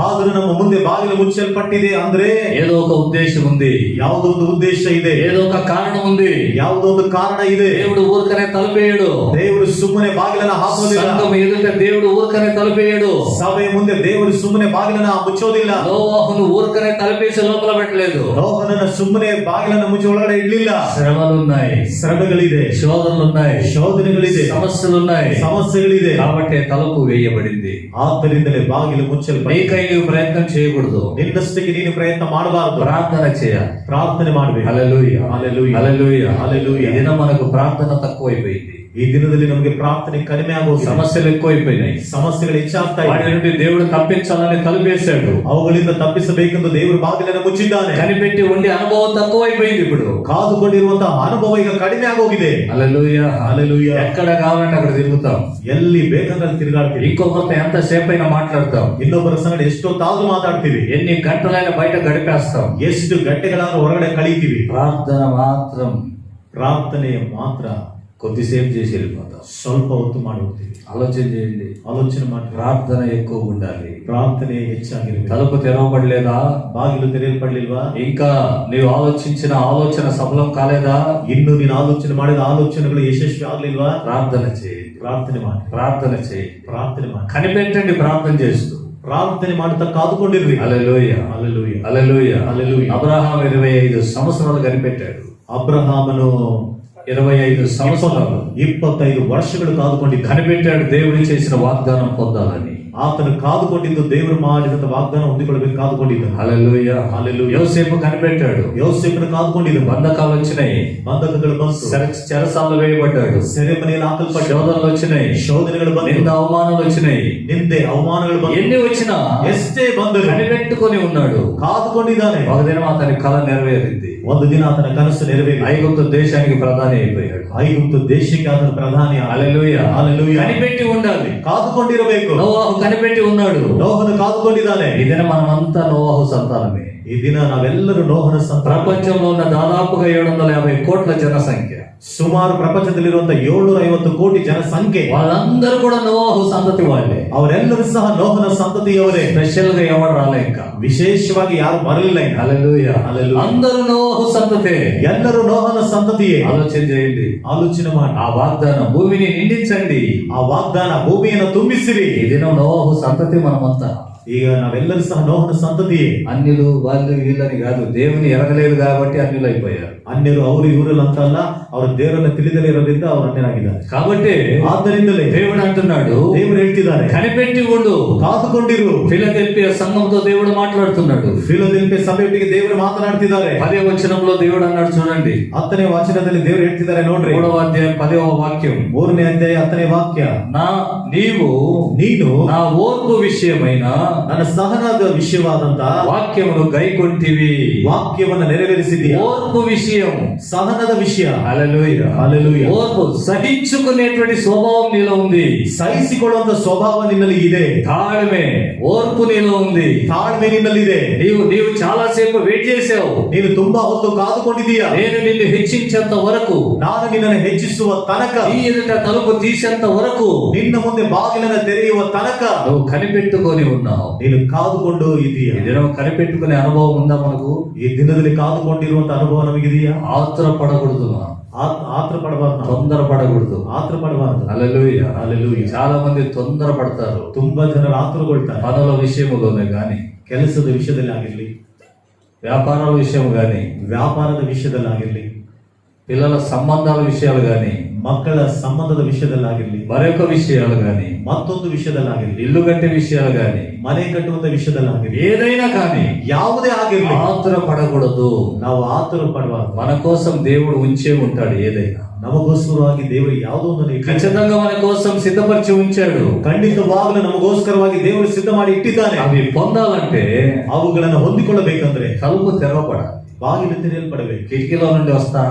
ಆದರೂ ನಮ್ಮ ಮುಂದೆ ಬಾಗಿಲು ಮುಚ್ಚಲ್ಪಟ್ಟಿದೆ ಅಂದ್ರೆ ఏదో ఒక ఉద్దేశం ఉంది, ಯಾವುದೋ ಒಂದು ಉದ್ದೇಶ ಇದೆ, ఏదో ఒక కారణం ఉంది. ಯಾವುದೋ ಒಂದು ಕಾರಣ ಇದೆ. దేవుడు ఊరికనే తలుపేయడు. ದೇವರು ಸುಮ್ಮನೆ ಬಾಗಿಲನ್ನ ಹಾಕೋದಿಲ್ಲ. సంఘం ఎదుట దేవుడు ఊరికనే తలుపేయడు. ಸಭೆಯ ಮುಂದೆ ದೇವರು ಸುಮ್ಮನೆ ಬಾಗಿಲನ್ನ ಮುಚ್ಚೋದಿಲ್ಲ. నోవహును ఊరికనే తలుపేసి లోపల పెట్టలేదు. ನೋಹನನ್ನ ಸುಮ್ಮನೆ ಬಾಗಿಲನ್ನ ಮುಚ್ಚಿ ಒಳಗಡೆ ಇಡ್ಲಿಲ್ಲ. శ్రమలున్నాయి, ಶ್ರಮೆಗಳಿದೆ, శోధనలున్నాయి, ಶೋಧನೆಗಳಿದೆ, సమస్యలున్నాయి. ಸಮಸ್ಯೆಗಳಿದೆ. కాబట్టి తలుపు వేయబడింది. ಆದ್ದರಿಂದಲೇ ಬಾಗಿಲು ಮುಚ್ಚಲ್ಪಟ್ಟಿದೆ. నీకై నువ్వు ప్రయత్నం చేయకూడదు. ನಿನ್ನಷ್ಟಕ್ಕೆ ನೀನು ಪ್ರಯತ್ನ ಮಾಡಬಾರದು. ప్రార్థన చేయాలి. ಪ್ರಾರ್ಥನೆ ಮಾಡಬೇಕು. హల్లెలూయా. హల్లెలూయా. హల్లెలూయా. హల్లెలూయా. ఈ దినం మనకు ప్రార్థన తక్కువైపోయింది. ಈ ದಿನದಲ್ಲಿ ನಮಗೆ ಪ್ರಾರ್ಥನೆ ಕಡಿಮೆ ಆಗೋಗಿದೆ. సమస్యలు ఎక్కువైపోయినాయి. ಸಮಸ್ಯೆಗಳು ಹೆಚ್ಚಾಗ್ತಾ వాటి ಇದೆ. నుండి దేవుడు తప్పించాలని తలుపేశాడు. ಅವುಗಳಿಂದ ತಪ್ಪಿಸಬೇಕೆಂದು ದೇವರು ಬಾಗಿಲನ್ನು ಮುಚ್ಚಿದ್ದಾನೆ. కనిపెట్టి ఉండి అనుభవం తక్కువైపోయింది. ఇప్పుడు ಕಾದುಕೊಂಡಿರುವಂತಹ ಅನುಭವ ಈಗ ಕಡಿಮೆ ಆಗೋಗಿದೆ. హల్లెలూయా. హల్లెలూయా. ఎక్కడ కావాలంటే అక్కడ తిరుగుతాం. ಎಲ್ಲಿ ಬೇಕಂದ್ರೆ ತಿರುಗಾಡ್ತೀವಿ. ఇంకొకరితో ఎంతసేపు అయినా మాట్లాడతాం. ಇನ್ನೊಬ್ಬರ ಸಂಗಡ ಎಷ್ಟೊತ್ತಾದ್ರೂ ಮಾತಾಡ್ತೀವಿ. ఎన్ని గంటలైనా బయట గడిపేస్తాం. ಎಷ್ಟು ಗಂಟೆಗಳಾದ್ರೂ ಹೊರಗಡೆ ಕಳೀತೀವಿ. ప్రార్థన మాత్రం ಪ್ರಾರ್ಥನೆ ಮಾತ್ರ కొద్దిసేపు చేసి వెళ్ళిపోతాం. ಸ್ವಲ್ಪ ಹೊತ್ತು ಮಾಡಿ ಹೋಗ್ತೀವಿ. ఆలోచన చేయండి. ಆಲೋಚನೆ ಮಾಡಿ. ప్రార్థన ఎక్కువ ఉండాలి. ಪ್ರಾರ್ಥನೆ ಹೆಚ್ಚಾಗಿರಬೇಕು. తలుపు తెరవబడలేదా? ಬಾಗಿಲು ತೆರೆಯಲ್ಪಡ್ಲಿಲ್ವಾ? ఇంకా నీవు ఆలోచించిన ఆలోచన సఫలం కాలేదా? ಇನ್ನು ನೀನು ಆಲೋಚನೆ ಮಾಡಿದ ಆಲೋಚನೆಗಳು ಯಶಸ್ವಿ ಆಗ್ಲಿಲ್ವಾ? ప్రార్థన చేయండి. ಪ್ರಾರ್ಥನೆ ಮಾಡಿ. ప్రార్థన చేయండి. ಪ್ರಾರ್ಥನೆ ಮಾಡಿ. కనిపెట్టండి ప్రార్థన చేస్తూ. ಪ್ರಾರ್ಥನೆ ಮಾಡುತ್ತಾ ಕಾದುಕೊಂಡಿರ್ರಿ. హల్లెలూయా. హల్లెలూయా. హల్లెలూయా. హల్లెలూయా. అబ్రహాం 25 సంవత్సరాలు కనిపెట్టాడు. ಅಬ್ರಹಾಮನು 25 సంవత్సరాలు 25 ವರ್ಷಗಳು ಕಾದುಕೊಂಡಿದ್ದ. కనిపెట్టాడు దేవుడు చేసిన వాగ్దానం పొందాలని. ಆತನು ಕಾದುಕೊಂಡಿದ್ದು ದೇವರು ಮಾಡಿದಂತ ವಾಗ್ದಾನ ಹೊಂದಿಕೊಳ್ಳಬೇಕು ಕಾದುಕೊಂಡಿದ್ದ. హల్లెలూయా. హల్లెలూయా. యోసేపు కనిపెట్టాడు. ಯೋಸೇಫನು ಕಾದುಕೊಂಡಿದ್ದ. బంధకాలు వచ్చినాయి, ಬಂಧಕಗಳು ಬಂತು. చెరసాల్లో వేయబడ్డాడు, ಸೆರೆಮನೆಯಲ್ಲಿ ಹಾಕಲ್ಪಟ್ಟ. శోధనలు వచ్చినాయి, ಶೋಧನೆಗಳು ಬಂತು. నింద అవమానాలు వచ్చినాయి. ನಿಂದೆ ಅವಮಾನಗಳು ಬಂತು. ఎన్ని వచ్చినా ಎಷ್ಟೇ ಬಂದರು కనిపెట్టుకొని ఉన్నాడు. ಕಾದುಕೊಂಡಿದ್ದಾನೆ. ఒక దినం అతని కళ నెరవేరింది. ಒಂದು ದಿನ ಆತನ ಕನಸು ನೆರವೇರಿ ఐగుప్తు దేశానికి ప్రధాని అయిపోయాడు. ಐಗುಪ್ತು ದೇಶಕ್ಕೆ ಆತನ ಪ್ರಧಾನಿ. హల్లెలూయా. హల్లెలూయా. కనిపెట్టి ఉండాలి. ಕಾದುಕೊಂಡಿರಬೇಕು. నోవాహు కనిపెట్టి ఉన్నాడు. ನೋಹನು ಕಾದುಕೊಂಡಿದ್ದಾನೆ. ఈ దినం మనమంతా నోవాహు సంతానమే. ಈ ದಿನ ನಾವೆಲ್ಲರೂ ನೋಹನ ಸಂತಾನ. ప్రపంచంలో ఉన్న దాదాపుగా 750 కోట్ల జనసంఖ్య, ಸುಮಾರು ಪ್ರಪಂಚದಲ್ಲಿರುವಂತಹ 750 ಕೋಟಿ ಜನಸಂಖ್ಯೆ, వాళ్ళందరూ కూడా నోవాహు సంతతి వాళ్ళే. ಅವರೆಲ್ಲರೂ ಸಹ ನೋಹನ ಸಂತತಿಯವರೇ. స్పెషల్ గా ఎవరు రాలే ఇంకా. ವಿಶೇಷವಾಗಿ ಯಾರು ಬರಲಿಲ್ಲ ಇನ್ನು. హల్లెలూయా. హల్లెలూయా. అందరూ నోవాహు సంతతే. ಎಲ್ಲರೂ ನೋಹನ ಸಂತತಿಯೇ. ఆలోచన చేయండి. ಆಲೋಚನೆ ಮಾಡಿ. ఆ వాగ్దానం భూమిని నిండించండి. ಆ ವಾಗ್ದಾನ ಭೂಮಿಯನ್ನು ತುಂಬಿಸಿರಿ. ఈ దినం నోవాహు సంతతి మనమంతా. ಈಗ ನಾವೆಲ್ಲರೂ ಸಹ ನೋಹನ ಸಂತತಿಯೇ. అన్యులు వాళ్ళు వీళ్ళని కాదు, దేవుని ఎరగలేదు కాబట్టి అన్యులు అయిపోయారు. ಅನ್ಯರು ಅವರು ಇವರಲ್ಲಿ ಅಂತ ಅಲ್ಲ, ಅವರು ದೇವರನ್ನ ತಿಳಿದಲೇ ಇರೋದ್ರಿಂದ ಅವರು ಅನ್ಯರಾಗಿದ್ದಾರೆ. కాబట్టి ಆದ್ದರಿಂದಲೇ దేవుడు అంటున్నాడు, ದೇವರು ಹೇಳ್ತಿದ್ದಾರೆ, కనిపెట్టి ఉండు, ಕಾದುಕೊಂಡಿರು. ఫిలదెల్ఫియా సంఘంతో దేవుడు మాట్లాడుతున్నాడు. ಫಿಲದೆಲ್ಫಿಯ ಸಭೆಯೊಟ್ಟಿಗೆ ದೇವರು ಮಾತನಾಡ್ತಿದ್ದಾರೆ. 10వ వచనంలో దేవుడు అన్నాడు చూడండి, 10ನೇ ವಚನದಲ್ಲಿ ದೇವರು ಹೇಳ್ತಿದ್ದಾರೆ ನೋಡ್ರಿ. 3వ అధ్యాయం 10వ వాక్యం, 3ನೇ ಅಧ್ಯಾಯ 10ನೇ ವಾಕ್ಯ. నీవు నా ఓర్పు విషయమైన ನನ್ನ ಸಹನದ ವಿಷಯವಾದಂತ వాక్యమును గైకొంటివి. ವಾಕ್ಯವನ್ನ ನೆರವೇರಿಸಿದ್ದೀಯ. ఓర్పు విషయం, సహనದ ವಿಷಯ. హల్లెలూయా, హల్లెలూయా. ఓర్పు, సహించుకునేటువంటి స్వభావం నీలో ఉంది. ಸಹಿಸಿಕೊಳ್ಳುವಂತ ಸ್ವಭಾವ ನಿನ್ನಲ್ಲಿ ಇದೆ. తాళమే, ఓర్పు నీలో ఉంది. ತಾಳ್ಮೆ ನಿನ್ನಲ್ಲಿದೆ. నీవు చాలా సేపు వెయిట్ చేసావు. ನೀನು ತುಂಬಾ ಹೊತ್ತು ಕಾದುಕೊಂಡಿದ್ದೀಯಾ. నేను నిన్ను హెచ్చించేంత వరకు, ನಾನು ನಿನ್ನನ್ನು ಹೆಚ್ಚಿಸುವ ತನಕ, నీ ఎదుట తలుపు తీసేంత వరకు, ನಿನ್ನ ಮುಂದೆ ಬಾಗಿಲನ್ನು ತೆರೆಯುವ ತನಕ నువ్వు కనిపెట్టుకొని ఉన్నావు. ನೀನು ಕಾದುಕೊಂಡು ಇದೀಯ. ఈ దినం కనిపెట్టుకునే అనుభవం ఉందా మనకు? ಈ ದಿನದಲ್ಲಿ ಕಾದುಕೊಂಡಿರುವಂತ ಅನುಭವ ನಮಗಿದೆಯಾ? ఆత్ర పడకూడదు, మనం ಆತ್ರ ಪಡಬಾರ್ದು, తొందర పడకూడదు. ಆತ್ರ ಪಡಬಾರ್ದು. హల్లెలూయా, హల్లెలూయా. చాలా మంది తొందర పడతారు. ತುಂಬಾ ಜನರು ಆತುರಗೊಳ್ತಾರೆ. పనుల విషయములోనే గాని, ಕೆಲಸದ ವಿಷಯದಲ್ಲಿ ಆಗಿರ್ಲಿ, వ్యాపారాల విషయం గాని, ವ್ಯಾಪಾರದ ವಿಷಯದಲ್ಲಿ ಆಗಿರ್ಲಿ, పిల్లల సంబంధాల విషయాలు గాని, ಮಕ್ಕಳ ಸಂಬಂಧದ ವಿಷಯದಲ್ಲಾಗಿರ್ಲಿ, మరొక విషయాలు గాని, ಮತ್ತೊಂದು ವಿಷಯದಲ್ಲಾಗಿರ್ಲಿ, ఇల్లు కట్టే విషయాలు గాని, ಮನೆ ಕಟ್ಟುವಂತ ವಿಷಯದಲ್ಲಾಗಿರ್ಲಿ, ఏదైనా కానీ ಯಾವುದೇ ಆಗಿರ್ಲಿ ఆతుర పడకూడదు. ನಾವು ಆತುರ ಪಡಬಾರ್ದು. మన కోసం దేవుడు ఉంచే ఉంటాడు. ఏదైనా ನಮಗೋಸ್ಕರವಾಗಿ ದೇವರು ಯಾವುದೋ ಒಂದು ఖచ్చితంగా మన కోసం సిద్ధపరిచి ఉంచాడు. ಖಂಡಿತವಾಗಲೂ ನಮಗೋಸ್ಕರವಾಗಿ ದೇವರು ಸಿದ್ಧ ಮಾಡಿ ಇಟ್ಟಿದ್ದಾನೆ. అవి పొందాలంటే ಅವುಗಳನ್ನು ಹೊಂದಿಕೊಳ್ಳಬೇಕಂದ್ರೆ తలుపు తెరవబడాలి. ಬಾಗಿಲು ತೆರೆಯಲ್ಪಡಬೇಕು. కిటికీలో నుండి వస్తా,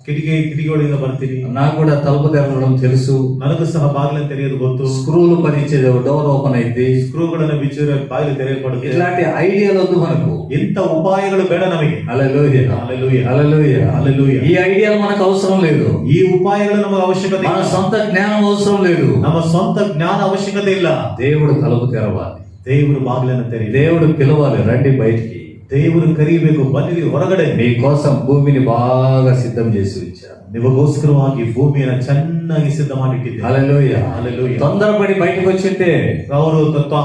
ಕಿಟಕಿಗಳಿಂದ ಬರ್ತೀನಿ, నాకు కూడా తలుపు తెరవడం తెలుసు. ನನಗೂ ಸಹ ಬಾಗಿಲನ್ನು ತೆರೆಯೋದು ಗೊತ್ತು. స్క్రూలు పనిచేది, డోర్ ఓపెన్ అయింది, ಸ್ಕ್ರೂಗಳನ್ನು ಬಿಚ್ಚಿದ್ರೆ ಬಾಗಿಲು ತೆರೆಯಲ್ಪಡುತ್ತೆ. ఇట్లాంటి ఐడియాలు వద్దు మనకు. ಇಂಥ ಉಪಾಯಗಳು ಬೇಡ ನಮಗೆ. హల్లెలూయా, హల్లెలూయా, హల్లెలూయా, హల్లెలూయా. ఈ ఐడియాలు మనకు అవసరం లేదు. ಈ ಉಪಾಯಗಳು ನಮಗೆ ಅವಶ್ಯಕತೆ మన ಇಲ್ಲ. సొంత జ్ఞానం అవసరం లేదు. ನಮ್ಮ ಸ್ವಂತ ಜ್ಞಾನ ಅವಶ್ಯಕತೆ ಇಲ್ಲ. దేవుడు తలుపు తెరవాలి. ದೇವರು ಬಾಗಿಲನ್ನು ತೆರೆಯಲಿ. దేవుడు పిలవాలి, రండి బయటికి. ದೇವರು ಕರೀಬೇಕು, ಬನ್ನಿರಿ ಹೊರಗಡೆ. మీ కోసం భూమిని బాగా సిద్ధం చేసి ఉంచారు. ನಿಮಗೋಸ್ಕರವಾಗಿ ಭೂಮಿಯನ್ನು ಚೆನ್ನಾಗಿ ಸಿದ್ಧ ಮಾಡಿಟ್ಟಿದ್ದೆ. హల్లెలూయా, హల్లెలూయా. తొందరపడి బయటకు వచ్చింటే ಅವರು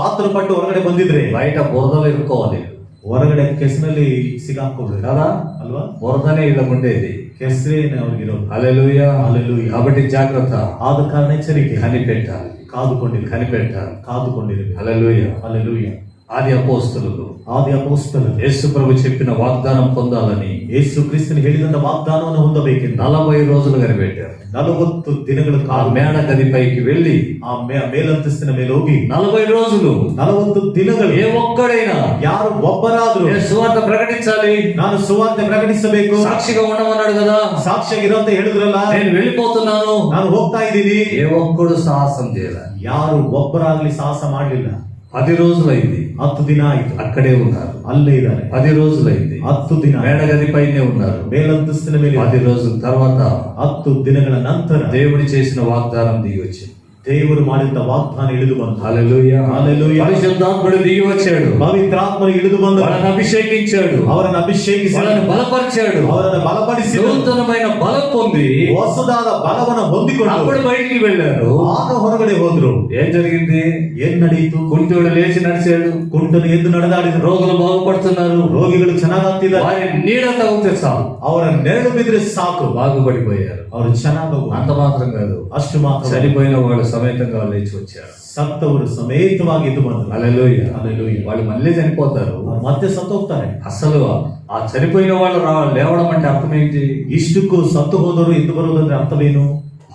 ಆತುರ ಪಟ್ಟು ಹೊರಗಡೆ ಬಂದಿದ್ರೆ బయట బురదలు ఇరుకోవాలి ಹೊರಗಡೆ ಕೆಸರಲ್ಲಿ ಸಿಗಾಕೋಬೇಕು కదా, ಅಲ್ವಾ? బురదనే ఇలా ఉండేది. ಕೆಸರೇನೆ ಅವ್ರಿಗಿರೋದು. హల్లెలూయా, హల్లెలూయా. కాబట్టి జాగ్రత్త. ಆದ ಕಾರಣ ಎಚ್ಚರಿಕೆ. కనిపెట్టాలి, కనిపెట్టాలి. ಕಾದುಕೊಂಡಿರಬೇಕು. హల్లెలూయా. హల్లెలూయా. ఆది అపోస్తలులు ಆದಿ ಅಪೊಸ್ತಲರು యేసు ప్రభు చెప్పిన వాగ్దానం పొందాలని ಯೇಸು ಕ್ರಿಸ್ತನು ಹೇಳಿದಂತ ವಾಗ್ದಾನವನ್ನು ಹೊಂದಬೇಕೆಂದು 40 రోజులు కనిపెట్టారు. 40 ದಿನಗಳ ఆ ಕಾಲ మేడ గది పైకి వెళ్ళి ಆ ಮೇಲಂತಸ್ತಿನ ಮೇಲೆ ಹೋಗಿ 40 రోజులు 40 ದಿನಗಳು ఏ ఒక్కడైనా ಯಾರು ಒಬ್ಬರಾದ್ರೂ నేను సువార్త ప్రకటించాలి, ನಾನು ಸುವಾರ್ತೆ ಪ್ರಕಟಿಸಬೇಕು, సాక్షిగా ఉండమన్నాడు కదా, ಸಾಕ್ಷಿಯಾಗಿರೋ ಅಂತ ಹೇಳಿದ್ರಲ್ಲ, నేను వెళ్ళిపోతున్నాను, ನಾನು ಹೋಗ್ತಾ ಇದ್ದೀನಿ, ఏ ఒక్కడు సాహసం చేయాలి. ಯಾರು ಒಬ್ಬರಾಗ್ಲಿ ಸಾಹಸ ಮಾಡಲಿಲ್ಲ. 10 రోజులైంది, 10 ದಿನ ಆಯ್ತು, అక్కడే ఉన్నారు. ಅಲ್ಲೇ ಇದ್ದಾರೆ. 10 రోజులైంది, 10 ದಿನ మేడగది పైనే ఉన్నారు. ಮೇಲಂತಸ್ತಿನ ಮೇಲೆ 10 రోజుల తర్వాత 10 ದಿನಗಳ ನಂತರ దేవుడు చేసిన వాగ్దానం దిగి వచ్చింది. ದೇವರು ಮಾಡಿದ ವಾಗ್ದಾನ ಇಳಿದು ಬಂತು. హల్లెలూయా, హల్లెలూయా. పరిశుద్ధాత్ముడు దిగి వచ్చాడు, ಪವಿತ್ರಾತ್ಮನು ಇಳಿದು ಬಂದು వాళ్ళని అభిషేకించాడు, ಅವರನ್ನು ಅಭಿಷೇಕಿಸಿ వాళ్ళని బలపరిచాడు, ಅವರನ್ನು ಬಲಪಡಿಸಿ నూతనమైన బలం పొంది ಹೊಸದಾದ ಬಲವನ್ನು ಹೊಂದಿಕೊಂಡು అప్పుడు బయటికి వెళ్ళారు. ಆಗ ಹೊರಗಡೆ ಹೋದ್ರು. ఏం జరిగింది? ಏನ್ ನಡೆಯಿತು? కుంటోడు లేచి నడిచాడు, ಕುಂಟನು ಎದ್ದು ನಡೆದಾಡಿದ್ರು, రోగులు బాగుపడుతున్నారు, ರೋಗಿಗಳು ಚೆನ್ನಾಗಾಗ್ತಿದ್ದಾರೆ, వారి నీడ తగిలితే చాలు ಅವರ ನೆರಳು ಬಿದ್ರೆ ಸಾಕು, బాగుపడిపోయారు. ಅವರು ಚೆನ್ನಾಗಿ అంత మాత్రం కాదు, ಅಷ್ಟು ಮಾತ್ರ చనిపోయిన వాళ్ళు సమేతంగా లేచి వచ్చారు. ಸತ್ತವರು ಸಮೇತವಾಗಿ ಎದ್ದು ಬಂದರು. హల్లెలూయా, హల్లెలూయా. వాళ్ళు మళ్ళీ చనిపోతారు. ಅವ್ರು ಮತ್ತೆ ಸತ್ತು ಹೋಗ್ತಾರೆ. అసలు ఆ చనిపోయిన వాళ్ళు లేవడం అంటే అర్థం ఏంటి? ಇಷ್ಟಕ್ಕೂ ಸತ್ತು ಹೋದವರು ಎದ್ದು ಬರುವುದಂದ್ರೆ ಅರ್ಥವೇನು?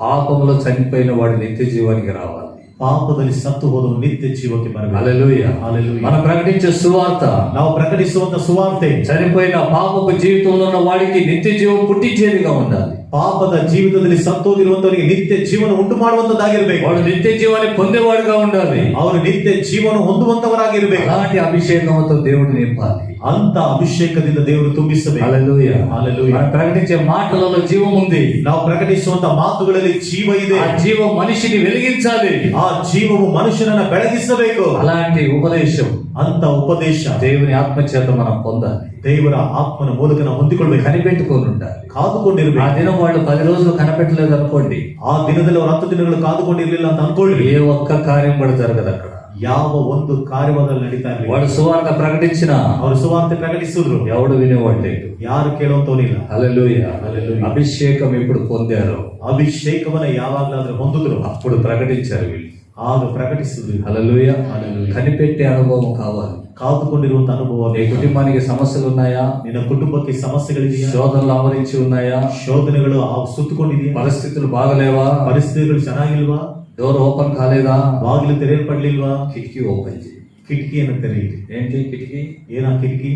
పాపములో చనిపోయిన వాడు నిత్య జీవానికి రావాలి. ಪಾಪದಲ್ಲಿ ಸತ್ತು ಹೋದವರು ನಿತ್ಯ ಜೀವಕ್ಕೆ ಬರಬೇಕು. హల్లెలూయా. హల్లెలూయా. మనం ప్రకటించే సువార్త, ನಾವು ಪ್ರಕಟಿಸುವಂತ ಸುವಾರ್ತೆ చనిపోయిన పాపపు జీవితంలో ఉన్న వాడికి నిత్య జీవం పుట్టించేదిగా ఉండాలి. ಪಾಪದ ಜೀವಿತದಲ್ಲಿ ಸತ್ತೋಗಿರುವಂತವರಿಗೆ ನಿತ್ಯ ಜೀವನ ಉಂಟು ಮಾಡುವಂತದ್ದಾಗಿರ್ಬೇಕು. వాడు నిత్య జీవాన్ని పొందేవాడుగా ఉండాలి. ಅವರು ನಿತ್ಯ ಜೀವನ ಹೊಂದುವಂತವರಾಗಿರ್ಬೇಕು. అలాంటి అభిషేకంతో దేవుడు నింపాలి. ಅಂತ ಅಭಿಷೇಕದಿಂದ ದೇವರು ತುಂಬಿಸಬೇಕು. హల్లెలూయా. హల్లెలూయా. మనం ప్రకటించే మాటలలో జీవం ఉంది. ನಾವು ಪ್ರಕಟಿಸುವಂತ ಮಾತುಗಳಲ್ಲಿ ಜೀವ ಇದೆ. ఆ జీవం మనిషిని వెలిగించాలి. ಆ ಜೀವವು ಮನುಷ್ಯನನ್ನ ಬೆಳಗಿಸಬೇಕು. అలాంటి ఉపదేశం, ಅಂತ ಉಪದೇಶ దేవుని ఆత్మచేత మనం పొందాలి. ದೇವರ ಆತ್ಮನ ಮೂಲಕ ನಾವು ಹೊಂದಿಕೊಳ್ಬೇಕು. కనిపెట్టుకొని ఉండాలి. ఆ ಕಾದುಕೊಂಡಿರ್ಬೇಕು. దినం వాళ్ళు 10 రోజులు కనిపెట్టలేదు అనుకోండి, ಆ ದಿನದಲ್ಲಿ ಅವರು 10 ದಿನಗಳು ಕಾದುಕೊಂಡಿರ್ಲಿಲ್ಲ ಅಂತ ಅನ್ಕೊಳ್ಳಿ, ఏ ఒక్క కార్యం కూడా జరగదు అక్కడ. ಯಾವ ಒಂದು ಕಾರ್ಯವಾದಲ್ಲಿ ನಡೀತಾ ಇರಲಿಲ್ಲ. వాడు సువార్త ప్రకటించిన ಅವರು ಸುವಾರ್ತೆ ಪ್ರಕಟಿಸಿದ್ರು, ఎవడు వినేవాడు లేడు. ಯಾರು ಕೇಳುವಂತವನಿಲ್ಲ. హల్లెలూయా. హల్లెలూయా. అభిషేకం ఎప్పుడు పొందారో ಅಭಿಷೇಕವನ್ನ ಯಾವಾಗಲಾದ್ರೂ ಹೊಂದಿದ್ರು, అప్పుడు ప్రకటించారు వీళ్ళు. ಆಗ ಪ್ರಕಟಿಸಿದ್ರು. హల్లెలూయా. హల్లెలూయా. కనిపెట్టే అనుభవం కావాలి. ಕಾದುಕೊಂಡಿರುವಂತ ಅನುಭವ. నీ కుటుంబానికి సమస్యలు ఉన్నాయా? ನಿನ್ನ ಕುಟುಂಬಕ್ಕೆ ಸಮಸ್ಯೆಗಳಿದೆಯಾ? శోధనలు ఆవరించి ఉన్నాయా? ಶೋಧನೆಗಳು ಸುತ್ತುಕೊಂಡಿದೆಯಾ? పరిస్థితులు బాగలేవా? ಪರಿಸ್ಥಿತಿಗಳು ಚೆನ್ನಾಗಿಲ್ವಾ? డోర్ ఓపెన్ కాలేదా? ಬಾಗಿಲು ತೆರೆಯಲ್ಪಡ್ಲಿಲ್ವಾ? కిటికీ ఓపెన్ చేయి. ಕಿಟಕಿಯನ್ನು ತೆರೆಯಿರಿ. ఏంటి కిటికీ? ಏನಾ ಕಿಟಕಿ?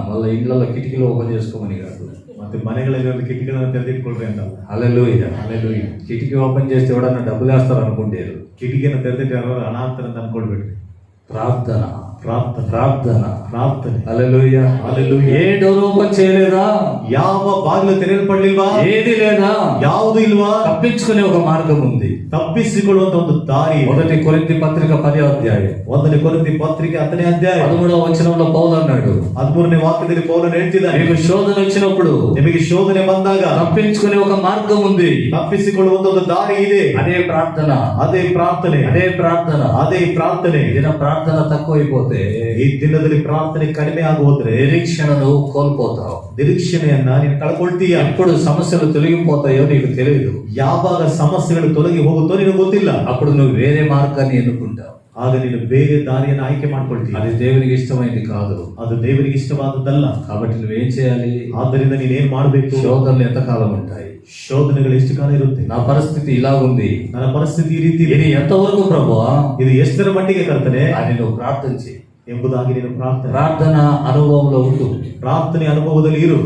మళ్ళీ ఇండ్లలో కిటికీలు ఓపెన్ చేసుకోమని కాదు, ಮತ್ತೆ ಮನೆಗಳಲ್ಲಿ ಕಿಟಕಿಗಳನ್ನು ತೆರೆದಿಟ್ಕೊಳ್ರಿ ಅಂತಲ್ಲ. హల్లెలూయా. హల్లెలూయా. కిటికీ ఓపెన్ చేస్తే ఎవడన్నా డబ్బులు వేస్తారు అనుకుంటారు. ಕಿಟಕಿಯನ್ನು ತೆರೆದಿಟ್ಟು ಯಾರು ಹಣ ಹಾಕ್ತಾರಂತ ಅನ್ಕೊಳ್ಬೇಡ್ರಿ. ప్రార్థన, ಪ್ರಾರ್ಥನೆ, ప్రార్థన, ಪ್ರಾರ್ಥನೆ. హల్లెలూయా. హల్లెలూయా. ఏ డోర్ ఓపెన్ చేయలేదా? ಯಾವ ಬಾಗಿಲು ತೆರೆಯಲ್ಪಡ್ಲಿಲ್ವಾ? ఏది లేదా? ಯಾವುದು ಇಲ್ವಾ? తప్పించుకునే ఒక మార్గం ఉంది. ತಪ್ಪಿಸಿಕೊಳ್ಳುವಂತ ಒಂದು ದಾರಿ. మొదటి కొరింథీ పత్రిక 10వ అధ్యాయం 1 కొరింథీ పత్రిక 10ನೇ ಅಧ್ಯಾಯ 13వ వచనంలో పౌలు అన్నాడు, 13ನೇ ವಾಕ್ಯದಲ್ಲಿ ಪೌಲನು ಹೇಳ್ತಿದ್ದಾನೆ, మీకు శోధన వచ్చినప్పుడు ನಿಮಗೆ ಶೋಧನೆ ಬಂದಾಗ తప్పించుకునే ఒక మార్గం ఉంది. ತಪ್ಪಿಸಿಕೊಳ್ಳುವಂತ ಒಂದು ದಾರಿ ಇದೆ. అదే ప్రార్థన, ಅದೇ ಪ್ರಾರ್ಥನೆ, అదే ప్రార్థన. ಅದೇ ಪ್ರಾರ್ಥನೆ. దిన ప్రార్థన తక్కువైపోతే ಈ ದಿನದಲ್ಲಿ ಪ್ರಾರ್ಥನೆ ಕಡಿಮೆ ಆಗಿ ಹೋದ್ರೆ నిరీక్షణను కోల్పోతావు. ನಿರೀಕ್ಷಣೆಯನ್ನ ನೀನು ಕಳ್ಕೊಳ್ತೀಯ. ఎప్పుడు సమస్యలు తొలగిపోతాయో నీకు తెలియదు. ಯಾವಾಗ ಸಮಸ್ಯೆಗಳು ತೊಲಗಿ ಹೋಗುತ್ತೋ ನಿನಗೆ ಗೊತ್ತಿಲ್ಲ. అప్పుడు నువ్వు వేరే మార్గాన్ని ఎన్నుకుంటావు. ಆಗ ನೀನು ಬೇರೆ ದಾರಿಯನ್ನು ಆಯ್ಕೆ ಮಾಡ್ಕೊಳ್ತೀಯ. అది దేవునికి ఇష్టమైంది కాదు. ಅದು ದೇವರಿಗೆ ಇಷ್ಟವಾದದ್ದಲ್ಲ. కాబట్టి నువ్వేం చేయాలి? ಆದ್ದರಿಂದ ನೀನೇನ್ ಮಾಡಬೇಕು? శోధనలు ఎంతకాలం ఉంటాయి? ಶೋಧನೆಗಳು ಎಷ್ಟು ಕಾಲ ಇರುತ್ತೆ? నా పరిస్థితి ఇలా ఉంది, ನನ್ನ ಪರಿಸ್ಥಿತಿ ಈ ರೀತಿ ಇದೆ. ఇది ఎంతవరకు ప్రభువా? ಇದು ಎಷ್ಟರ ಮಟ್ಟಿಗೆ ಕರ್ತನೆ అని నువ్వు ప్రార్థన చేయి. ಎಂಬುದಾಗಿ ನೀನು ప్రార్థన అనుభవంలో ఉండు. ಪ್ರಾರ್ಥನೆ ಅನುಭವದಲ್ಲಿ ಇರು.